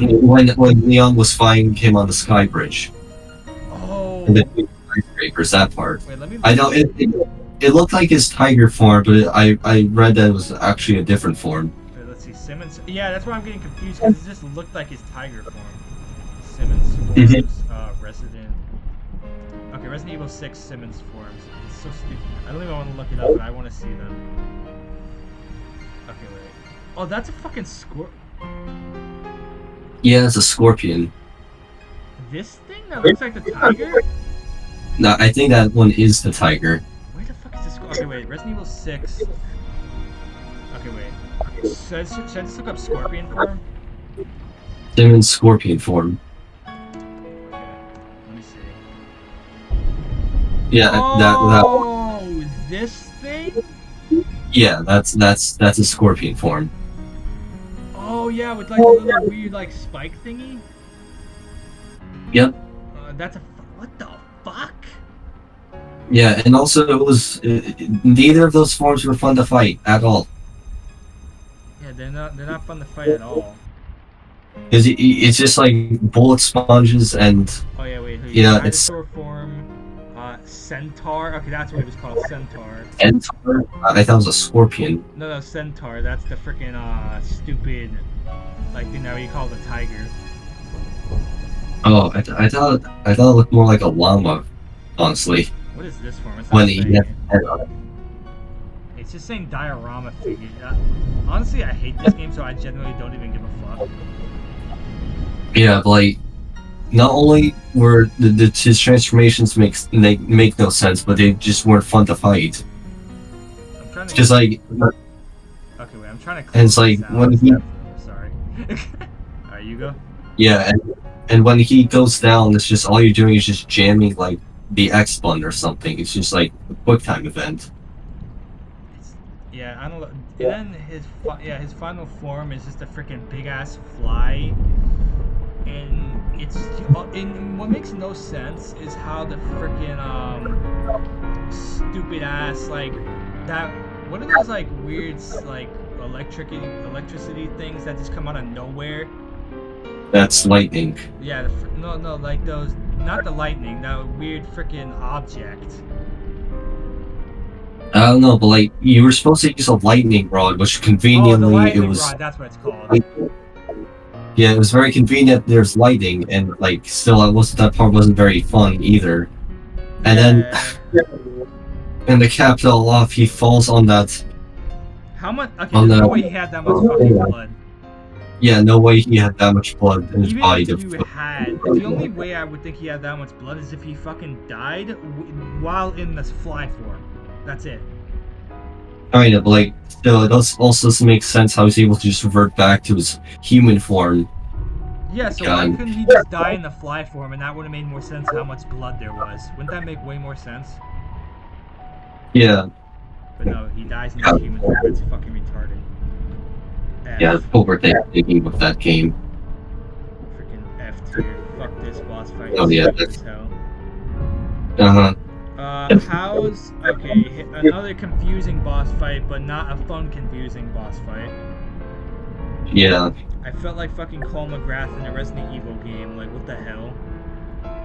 when Leon was fighting him on the sky bridge
Oh.
and the skyscrapers, that part.
Wait, let me.
I know it looked like his tiger form, but I read that it was actually a different form.
Wait, let's see. Simmons. Yeah, that's why I'm getting confused because it just looked like his tiger form. Simmons forms. Resident. Okay, Resident Evil 6 Simmons forms. It's so stupid. I don't even want to look it up, but I want to see them. Okay, wait. Oh, that's a fucking
Yeah, it's a scorpion.
This thing that looks like the tiger?
No, I think that one is the tiger.
Where the fuck is this? Okay, wait. Resident Evil 6. Okay, wait. Should I just look up scorpion form?
Simmons scorpion form.
Okay, let me see.
Yeah,
Oh, this thing?
yeah, that's a scorpion form.
Oh yeah, with like a little weird like spike thingy.
Yep.
That's a what the fuck?
Yeah, and also it was neither of those forms were fun to fight at all.
Yeah, they're not fun to fight at all.
Cause it's just like bullet sponges and
Oh yeah, wait.
Yeah, it's-
dinosaur form. Centaur. Okay, that's what it was called. Centaur.
Centaur. I thought it was a scorpion.
No, Centaur. That's the freaking stupid like thing that you call the tiger.
Oh, I thought it looked more like a llama, honestly.
What is this form? It's not
When he
saying
had
it.
head on it.
It's just saying diorama figure. Honestly, I hate this game, so I genuinely don't even give a fuck.
Yeah, but like, not only were his transformations make no sense, but they just weren't fun to fight.
I'm trying to.
Just like,
Okay, wait. I'm trying to.
and it's
close
like
this out.
when he,
Sorry. Alright, you go.
yeah, and when he goes down, it's just all you're doing is just jamming like the X button or something. It's just like a quick time event.
Yeah, I don't know. And then his final form is just a freaking big ass fly, and it's and what makes no sense is how the freaking stupid ass like that. What are those like weird like electricity things that just come out of nowhere?
That's lightning.
Yeah, no, like those, not the lightning, that weird freaking object.
I don't know, but like you were supposed to use a lightning rod, which
Oh, the
conveniently
lightning
it was.
rod, that's what it's called.
Yeah, it was very convenient. There's lighting, and like still, that part wasn't very fun either. And then, and to cap it all off, he falls on that.
How much? Okay,
On
there's no
the-
way he had that much fucking blood.
Yeah, no way he had that much blood in his
Even
body.
if you had, the only way I would think he had that much blood is if he fucking died while in this fly form. That's it.
Kind of, but like, still, it also doesn't make sense how he's able to just revert back to his human form.
Yeah, so
God.
why couldn't he just die in the fly form and that would have made more sense how much blood there was? Wouldn't that make way more sense?
Yeah,
But no, he dies in the human form. It's fucking retarded.
yeah, that's what we're thinking of that game.
Freaking F tier. Fuck this boss fight.
Oh, yeah,
It's as hell.
Uh-huh.
How's okay? Another confusing boss fight, but not a fun confusing boss fight.
Yeah.
I felt like fucking Cole McGrath in a Resident Evil game. Like, what the hell?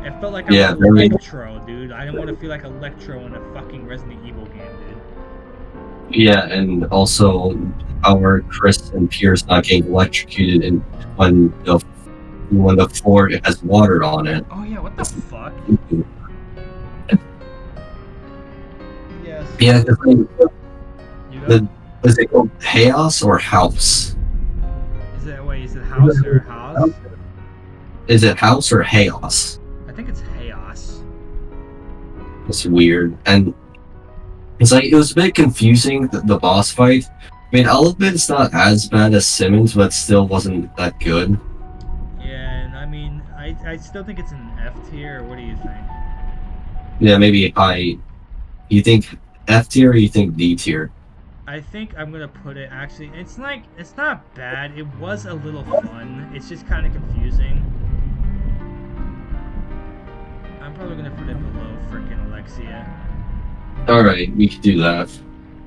It felt like I
Yeah,
was
very-
Electro, dude. I didn't want to feel like Electro in a fucking Resident Evil game, dude.
Yeah, and also our Chris and Pierce not getting electrocuted and when the floor has water on it.
Oh yeah, what the fuck? Yes.
Yeah, 'cause, like,
You know?
the is it called Chaos or House?
Is it house or house?
Is it House or Chaos?
I think it's chaos.
It's weird, and it's like it was a bit confusing the boss fight. I mean, I'll admit it's not as bad as Simmons, but it still wasn't that good.
Yeah, and I mean, I still think it's an F tier. Or what do you think?
Yeah, maybe high. You think F tier or you think D tier?
I think I'm gonna put it actually. It's not bad. It was a little fun. It's just kind of confusing. I'm probably gonna put it below frickin' Alexia.
All right, we could do that.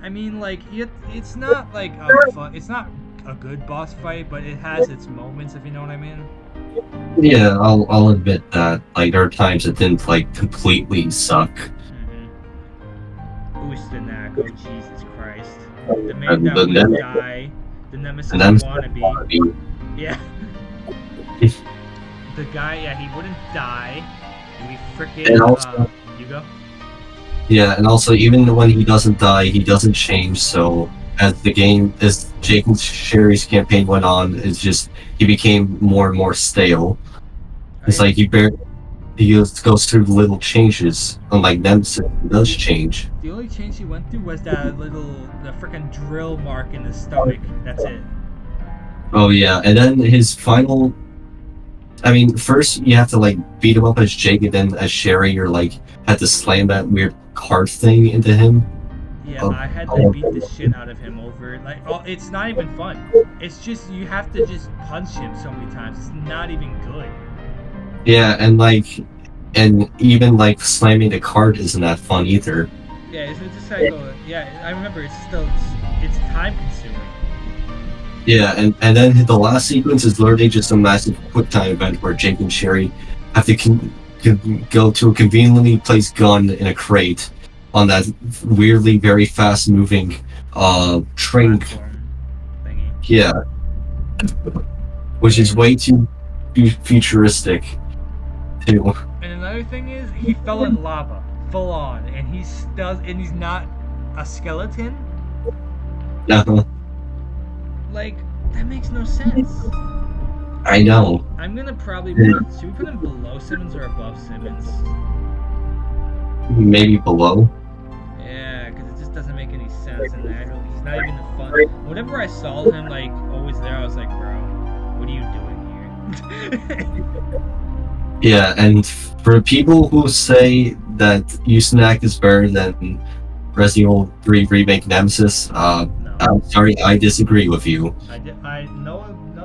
I mean, like it's not like a fun. It's not a good boss fight, but it has its moments, if you know what I mean.
Yeah, I'll admit that. Like there are times it didn't like completely suck.
Ustinak, oh Jesus Christ. The man
And
that
the
wouldn't
Nem-
die. The Nemesis
And then
wannabe. Yeah. The guy, yeah, he wouldn't die. We freaking,
And also-
you go?
Yeah, and also even when he doesn't die, he doesn't change. So as Jake and Sherry's campaign went on, he became more and more stale. It's like he goes through little changes, unlike Nemesis, who does change.
The only change he went through was the freaking drill mark in his stomach. That's it.
Oh yeah, and then his final. I mean, first you have to like beat him up as Jake, and then as Sherry, you're like had to slam that weird card thing into him.
Yeah, I had to beat the shit out of him over like. Oh, it's not even fun. It's just you have to just punch him so many times. It's not even good.
Yeah, and even like slamming the card isn't that fun either.
Yeah, it's just like yeah, I remember it's time consuming.
Yeah, and then the last sequence is literally just a massive quick time event where Jake and Sherry have to go to a conveniently placed gun in a crate on that weirdly very fast moving train.
Thingy.
Yeah, which is way too futuristic too.
And another thing is he fell in lava, full on, and he's not a skeleton.
Uh-huh.
Like, that makes no sense.
I know.
I'm gonna probably should we put him below Simmons or above Simmons?
Maybe below.
Yeah, because it just doesn't make any sense, and he's not even the fun. Whenever I saw him like always there, I was like, bro, what are you doing here?
Yeah, and for people who say that Ustinak is better than Resident Evil 3 Remake Nemesis,
No.
I'm sorry, I disagree with you.
I no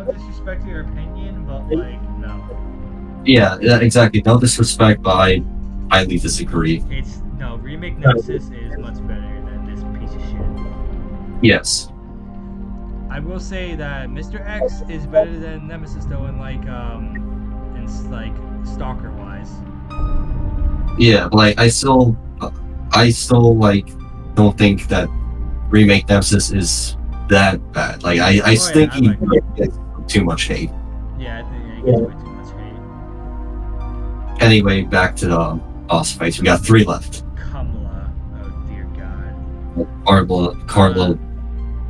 disrespect to your opinion, but like no.
Yeah, exactly. No disrespect, but I highly disagree.
Remake Nemesis is much better than this piece of shit.
Yes.
I will say that Mr. X is better than Nemesis though in stalker wise.
Yeah, but like I still like don't think that Remake Nemesis is that bad. Like I think he gets too much hate.
Yeah, I think he gets way too much hate.
Anyway, back to the boss fights. We got 3 left.
Kamala. Oh dear God.
Carla.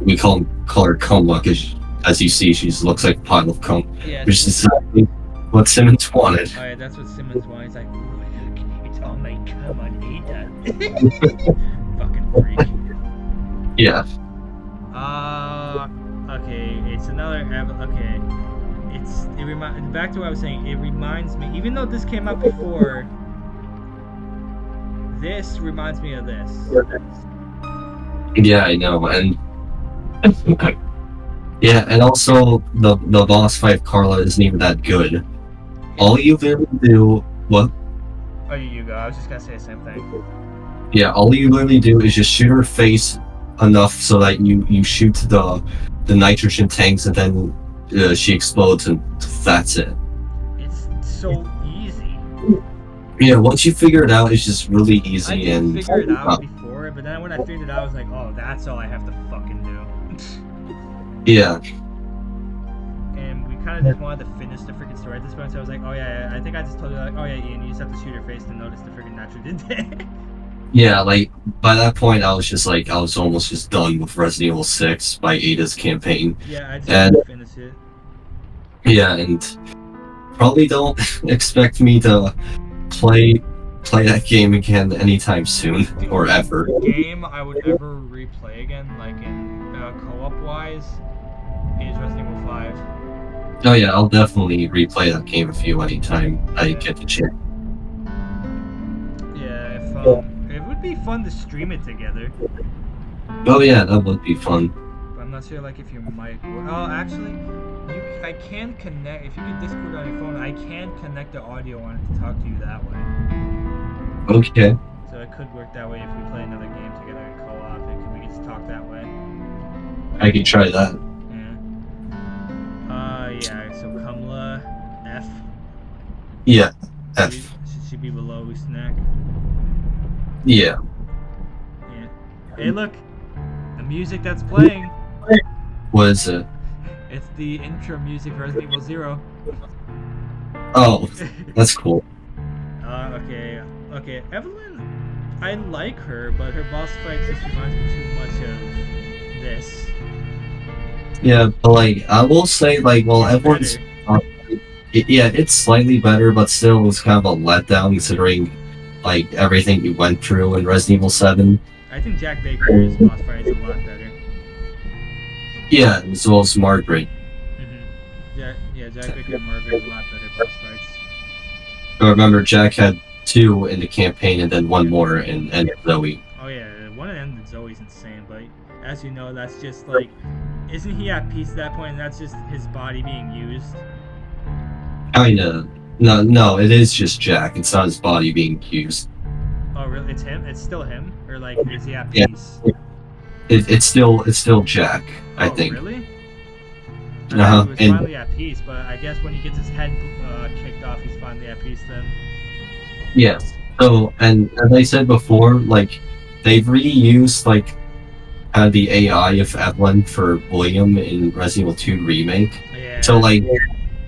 We call her Kamala because, as you see, she looks like a pile of cum.
Yeah.
Which is exactly what Simmons wanted.
Oh yeah, that's what Simmons wanted. He's like, ooh, it's all my cum. I hate that. Fucking freak.
Yeah.
Okay, it's another. Okay, back to what I was saying. It reminds me, even though this came out before, this reminds me of this.
Yeah, I know, and yeah, and also the boss fight Carla isn't even that good. All you literally do, what?
Oh, you go. I was just gonna say the same thing.
Yeah, all you literally do is just shoot her face enough so that you shoot the nitrogen tanks, and then she explodes, and that's it.
It's so easy.
Yeah, once you figure it out, it's just really easy.
I didn't
and
figure it out before, but then when I figured it out, I was like, oh, that's all I have to fucking do.
Yeah.
And we kind of just wanted to finish the freaking story at this point, so I was like, oh yeah, I think I just told you, like, oh yeah, Ian, you just have to shoot her face to notice the freaking nitrogen tank.
Yeah, like by that point, I was almost just done with Resident Evil 6 by Ada's campaign.
Yeah, I just had to finish it.
Yeah, and probably don't expect me to play that game again anytime soon or ever.
The game I would ever replay again, like in co-op wise, is Resident Evil 5.
Oh yeah, I'll definitely replay that game with you anytime I get the chance.
Yeah, it would be fun to stream it together.
Oh yeah, that would be fun.
But I'm not sure, like, if your mic. Oh, actually, I can connect. If you get Discord on your phone, I can connect the audio on it to talk to you that way.
Okay.
So it could work that way if we play another game together in co-op. We get to talk that way.
I could try that.
Yeah.
Yeah,
Should,
F.
should she be below Usnack?
Yeah.
Yeah. Hey, look, the music that's playing.
What is it?
It's the intro music for Resident Evil Zero.
Oh, that's cool.
Okay. Okay. Evelyn, I like her, but her boss fight just reminds me too much of this.
Yeah, but like I will say, like, well,
It's
everyone's
better.
yeah, it's slightly better, but still, it was kind of a letdown considering like everything you went through in Resident Evil 7.
I think Jack Baker's boss fight is a lot better.
Yeah, as well as Margaret.
Jack Baker and Margaret are a lot better boss fights.
I remember Jack had 2 in the campaign and then 1 more in End of Zoe.
Oh yeah, one of them is always insane, but as you know, that's just like, isn't he at peace at that point? And that's just his body being used.
Kinda. No, it is just Jack. It's not his body being used.
Oh really? It's him? It's still him? Or like, is he at
Yeah.
peace?
It's still Jack. I
Oh,
think.
really? I
Uh-huh,
thought he was
and-
finally at peace, but I guess when he gets his head kicked off, he's finally at peace then.
Yes. So, and as I said before, like they've reused like the AI of Evelyn for William in Resident Evil 2 remake.
Yeah.
So like,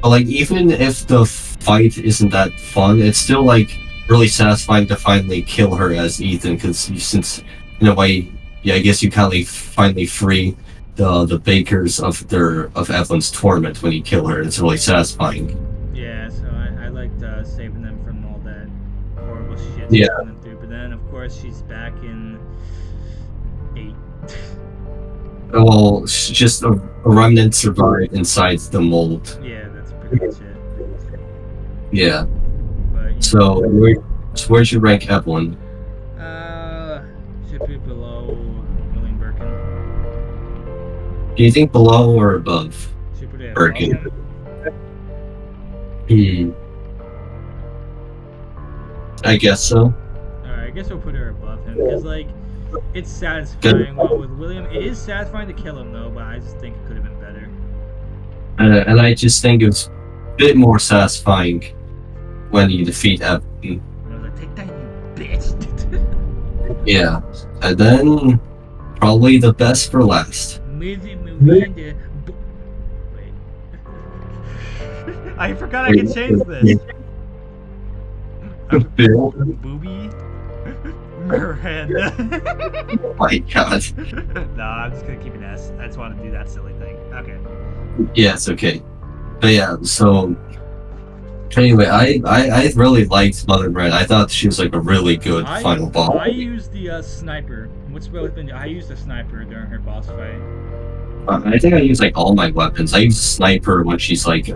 but like even if the fight isn't that fun, it's still like really satisfying to finally kill her as Ethan, because since in a way, yeah, I guess you kind of finally free the Bakers of Evelyn's torment when you kill her. It's really satisfying.
Yeah, so I liked saving them from all that horrible shit
Yeah.
putting them through. But then, of course, she's back in 8.
Well, it's just a remnant survived inside the mold.
Yeah, that's pretty much it.
Yeah.
But, you
So where'd you rank Evelyn?
should be below William Birkin.
Do you think below or above?
Should put it above
Birkin.
him.
I guess so.
Alright, I guess we'll put her above him, because, like, it's satisfying. Well, with William, it is satisfying to kill him, though, but I just think it could have been better.
And I just think it was a bit more satisfying when you defeat Evelyn.
I was like, take that, you bitch!
Yeah. And then probably the best for last.
Wait. I forgot I could change this.
Bill.
Booby Miranda.
Oh my god.
Nah, I'm just gonna keep an S. I just want to do that silly thing. Okay.
Yeah, it's okay. But yeah, so anyway, I really liked Mother Miranda. I thought she was like a really good final boss.
I used the sniper. I used the sniper during her boss fight.
I think I use like all my weapons. I use sniper when she's like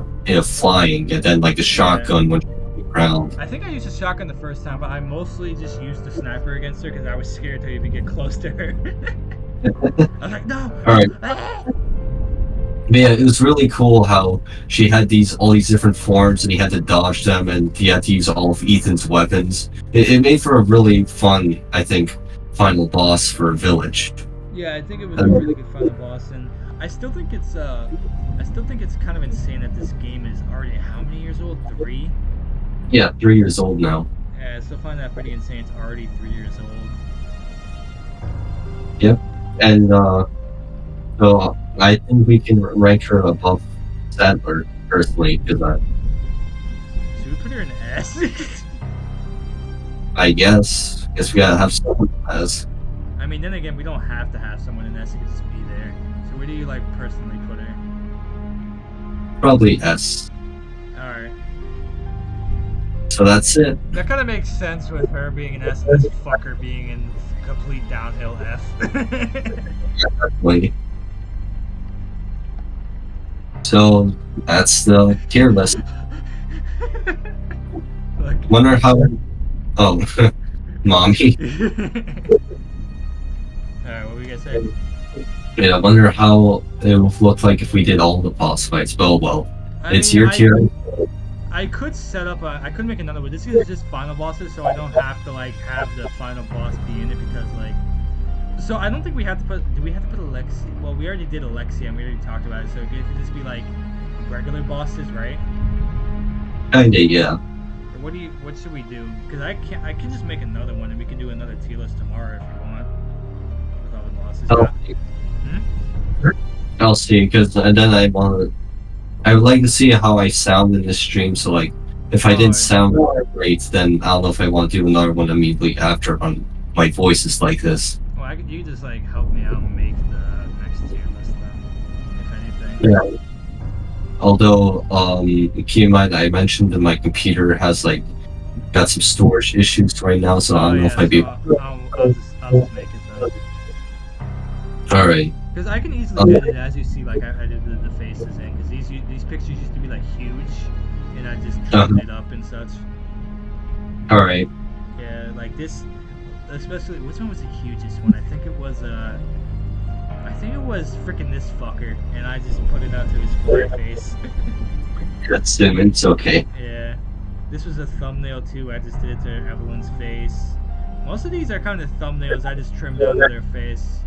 flying, and then like the shotgun when she's on the ground.
I think I used a shotgun the first time, but I mostly just used the sniper against her because I was scared to even get close to her. I was like, no.
Alright.
Ah!
But yeah, it was really cool how she had all these different forms, and you had to dodge them, and you had to use all of Ethan's weapons. It made for a really fun, I think, final boss for Village.
Yeah, I think it was a really good final boss, and I still think it's kind of insane that this game is already how many years old? 3?
Yeah, 3 years old now.
Yeah, I still find that pretty insane. It's already 3 years old.
Yep. And so I think we can rank her above Sadler personally, because
Should we put her in S?
I guess we gotta have someone as
I mean, then again, we don't have to have someone in S. It could just be there. So where do you like personally put her?
probably S.
All right.
So that's it.
That kind of makes sense with her being an S and this fucker being in complete downhill F.
Like, so that's the tier list.
Like,
Wonder how. Oh, mommy.
Alright, what were we gonna say?
Yeah, I wonder how it would look like if we did all the boss fights. But oh well, it's
mean,
your tier.
I could set up I could make another one. This is just final bosses, so I don't have to like have the final boss be in it because like. So I don't think we have to put. Do we have to put Alexia? Well, we already did Alexia and we already talked about it. So it could just be like regular bosses, right?
Kinda, yeah.
What should we do? Because I can just make another one and we can do another tier list tomorrow if you want with all the bosses.
I'll,
Hmm?
I'll see, because and then I would like to see how I sound in this stream. So like, if I didn't sound great, then I don't know if I want to do another one immediately after my voice is like this.
Well, you just like help me out and make the next tier list then, if anything.
Yeah. Although, keep in mind, I mentioned that my computer has like got some storage issues right now, so I don't know if I'd be.
I'll just make it then.
All right.
Because I can easily edit, as you see, like I did the faces in, because these pictures used to be like huge, and I just trimmed it up and such.
All right.
Yeah, like this, especially which one was the hugest one? I think it was freaking this fucker, and I just put it out to his full face.
That's it. It's okay.
Yeah, this was a thumbnail too. I just did it to Evelyn's face. Most of these are kind of thumbnails. I just trimmed out of their face.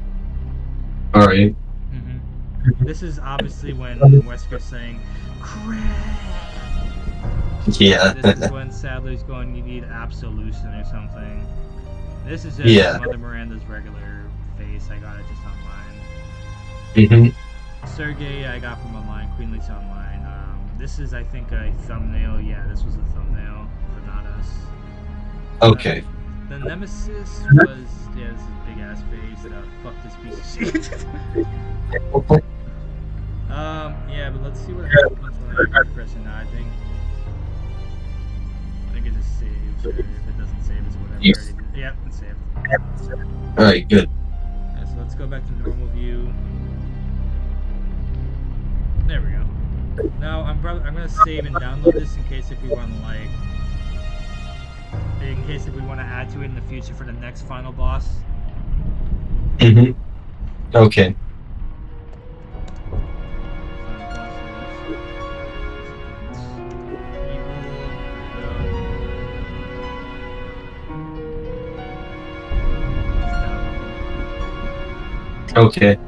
All right.
Mm-hmm. This is obviously when Wesker's saying, "Craig."
Yeah.
This is when Sadler's going, "You need Absolution or something." This is just Mother Miranda's regular face. I got it just online. Sergey, I got from online. Queenly's online. This is, I think, a thumbnail. Yeah, this was a thumbnail for Not Us.
Okay.
The Nemesis was, yeah, this is big ass face. Fuck this piece of shit. Yeah, but let's see what happens when I refresh it now. I think it just saves, or if it doesn't save, it's whatever.
Yes.
Yeah, it's saved.
Alright, good.
Yeah, so let's go back to normal view. There we go. Now I'm gonna save and download this in case if we want to add to it in the future for the next final boss.
Okay. Okay.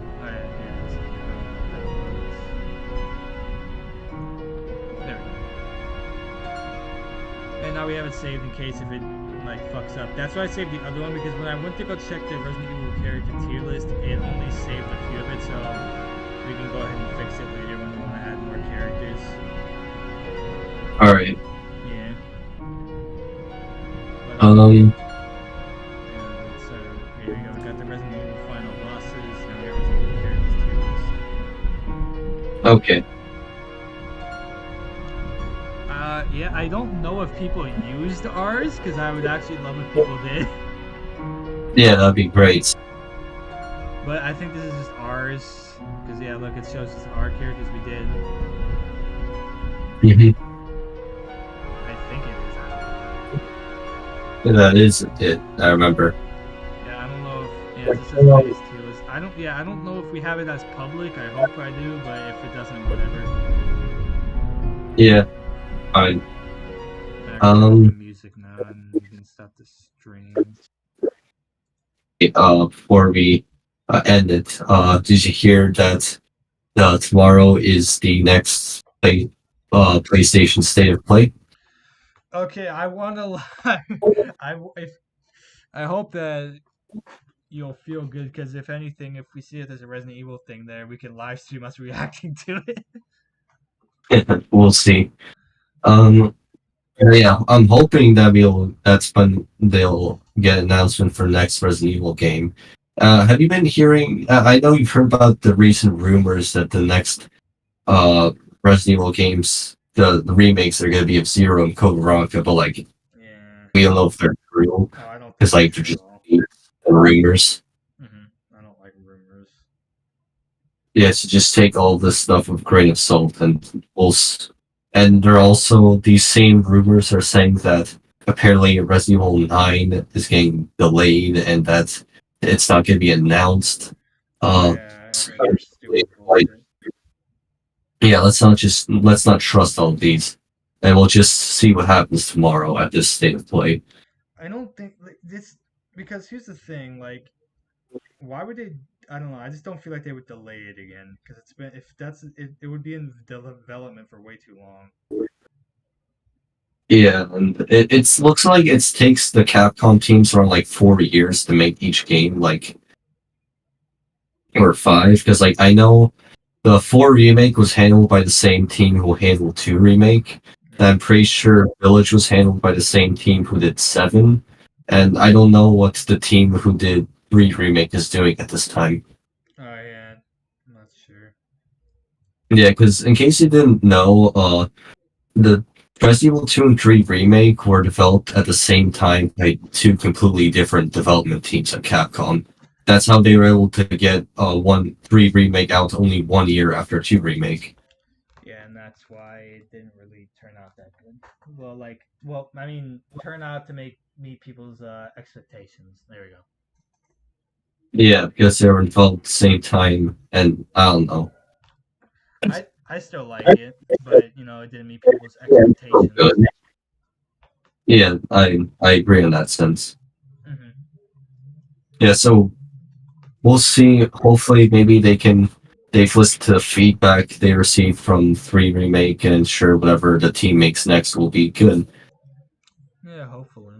And now we have it saved in case if it like fucks up. That's why I saved the other one, because when I went to go check the Resident Evil character tier list, it only saved a few of it, so we can go ahead and fix it later when we want to add more characters.
Alright.
Yeah. So here we go. We got the Resident Evil final bosses, and we have Resident Evil characters tier list.
Okay.
Yeah, I don't know if people used ours, because I would actually love if people did.
Yeah, that'd be great.
But I think this is just ours, because yeah, look, it shows us our characters we did. I think it is.
That is it. I remember.
Yeah, I don't know if this is latest tier list. I don't know if we have it as public. I hope I do, but if it doesn't, whatever.
Yeah. Fine.
Music now, and we can stop the stream.
Before we end it, did you hear that tomorrow is the next PlayStation State of Play?
Okay, I want to lie. I hope that you'll feel good, because if anything, if we see it as a Resident Evil thing there, we can live stream us reacting to it.
We'll see. Yeah, I'm hoping that that's when they'll get an announcement for next Resident Evil game. Have you been hearing? I know you've heard about the recent rumors that the next Resident Evil games, the remakes, are going to be of Zero and Code Veronica, but like, we don't know if they're real.
I don't.
Because like they're just rumors.
I don't like rumors.
Yeah, so just take all this stuff with a grain of salt, and and they're also, these same rumors are saying that apparently Resident Evil 9 is getting delayed and that it's not going to be announced. Yeah, let's not trust all of these, and we'll just see what happens tomorrow at this State of Play.
I don't think this, because here's the thing, like, why would they? I don't know. I just don't feel like they would delay it again, because it's been, if that's it would be in development for way too long.
Yeah, and it looks like it takes the Capcom teams around like 4 years to make each game, like or five, because like I know the 4 remake was handled by the same team who handled 2 remake. And I'm pretty sure Village was handled by the same team who did 7, and I don't know what the team who did 3 remake is doing at this time.
Oh yeah, I'm not sure.
Yeah, because in case you didn't know, the Resident Evil 2 and 3 remake were developed at the same time by 2 completely different development teams at Capcom. That's how they were able to get 3 remake out only 1 year after 2 remake.
Yeah, and that's why it didn't really turn out that good. Well, I mean, turn out to meet people's expectations. There we go.
Yeah, because they were developed at the same time, and I don't know.
I still like it, but it didn't meet people's expectations.
Good. Yeah, I agree in that sense.
Mm-hmm.
Yeah, so we'll see. Hopefully, maybe they've listened to the feedback they received from 3 remake and ensure whatever the team makes next will be good.
Yeah, hopefully.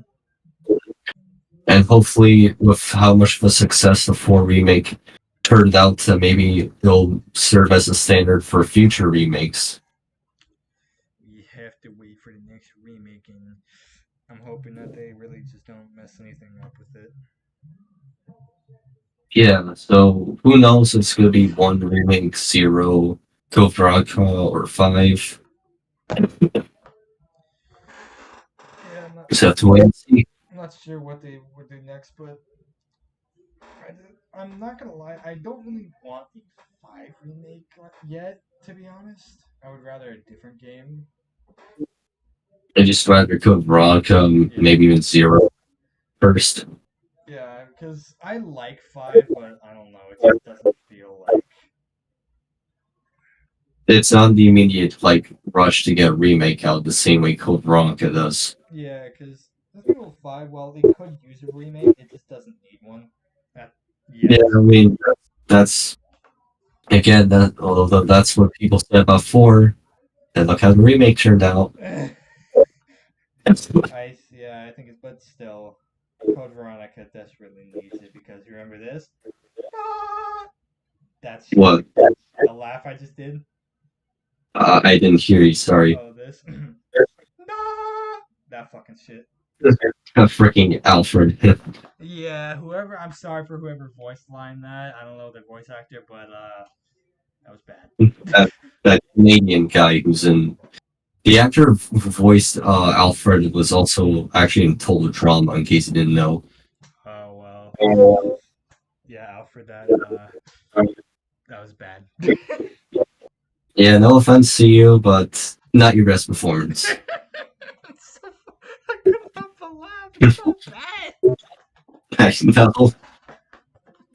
And hopefully, with how much of a success the 4 remake turned out, to maybe it'll serve as a standard for future remakes.
We have to wait for the next remake, and I'm hoping that they really just don't mess anything up with it.
Yeah, so who knows if it's going to be 1 remake, 0, Code Veronica, or 5.
Yeah,
Just have to wait and see.
I'm not sure what they would do next, but I'm not gonna lie, I don't really want the 5 remake yet, to be honest. I would rather a different game.
I just rather Code Veronica, maybe even 0 first.
Yeah, because I like 5, but I don't know, it just doesn't feel like.
It's not the immediate rush to get a remake out the same way Code Veronica does.
Yeah, because Resident Evil 5, while it could use a remake, it just doesn't need one.
Yeah, I mean that's again although that's what people said about 4, and look how the remake turned out.
I think it's, but still, Code Veronica desperately needs it because you remember this? That's
What?
the laugh I just did.
I didn't hear you. Sorry.
Oh, this. That fucking shit.
Freaking Alfred.
Yeah, I'm sorry for whoever voice lined that. I don't know the voice actor, but that was bad.
that Canadian guy who's in the actor who voiced Alfred was also actually in Total Drama, in case you didn't know.
Oh well. Yeah, Alfred, that was bad.
Yeah, no offense to you, but not your best performance.
I couldn't help but laugh. It's so bad.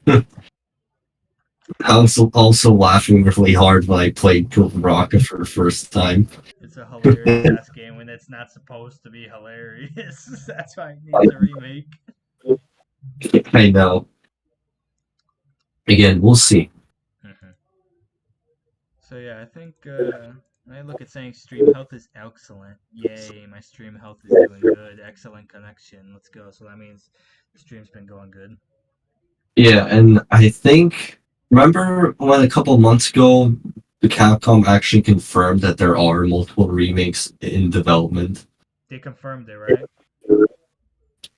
No. I was also laughing really hard when I played Code Veronica for the first time.
It's a hilarious ass game when it's not supposed to be hilarious. That's why it needs a remake.
I know. Again, we'll see.
Mm-hmm. So yeah, I think I look at saying stream health is excellent. Yay, my stream health is doing good. Excellent connection. Let's go. So that means the stream's been going good.
Yeah, and I think remember when a couple months ago the Capcom actually confirmed that there are multiple remakes in development.
They confirmed it, right?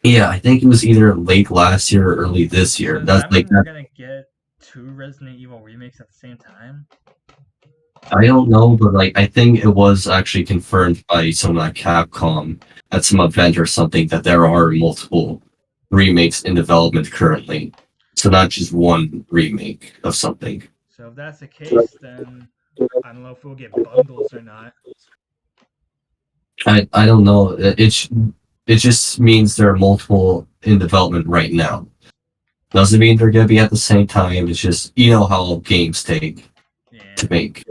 Yeah, I think it was either late last year or early this year.
So does that mean
we're
gonna get 2 Resident Evil remakes at the same time?
I don't know, but I think it was actually confirmed by someone at Capcom at some event or something that there are multiple remakes in development currently. So not just one remake of something.
So if that's the case, then I don't know if we'll get bundles or not.
I don't know. It just means there are multiple in development right now. Doesn't mean they're gonna be at the same time. It's just how games take to make.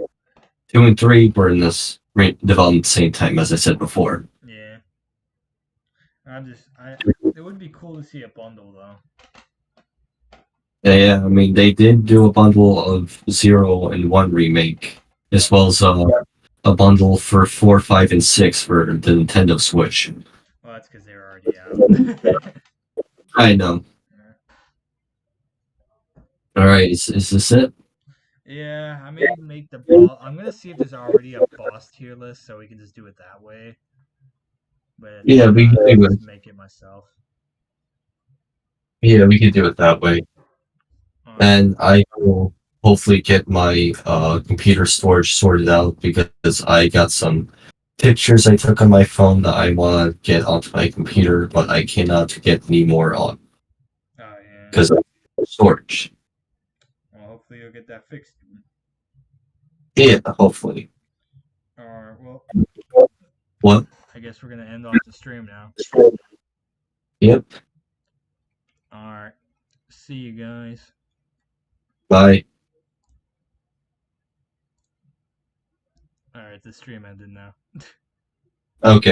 2 and 3 were in this development at the same time, as I said before.
Yeah. It would be cool to see a bundle though.
Yeah, I mean they did do a bundle of 0 and 1 remake, as well as a bundle for 4, 5, and 6 for the Nintendo Switch.
Well, that's because they were already out.
I know. All right, is this it?
Yeah, I may make the boss. I'm gonna see if there's already a boss tier list, so we can just do it that way. But if
Yeah, we
not,
can
I'll
do
just
it.
make it myself.
Yeah, we can do it that way.
All right.
And I will hopefully get my computer storage sorted out because I got some pictures I took on my phone that I want to get onto my computer, but I cannot get any more on
Oh yeah.
because of storage.
Well, hopefully you'll get that fixed.
Yeah, hopefully.
All right. Well,
What?
I guess we're gonna end off the stream now.
Yep.
All right. See you guys.
Bye.
All right. The stream ended now.
Okay.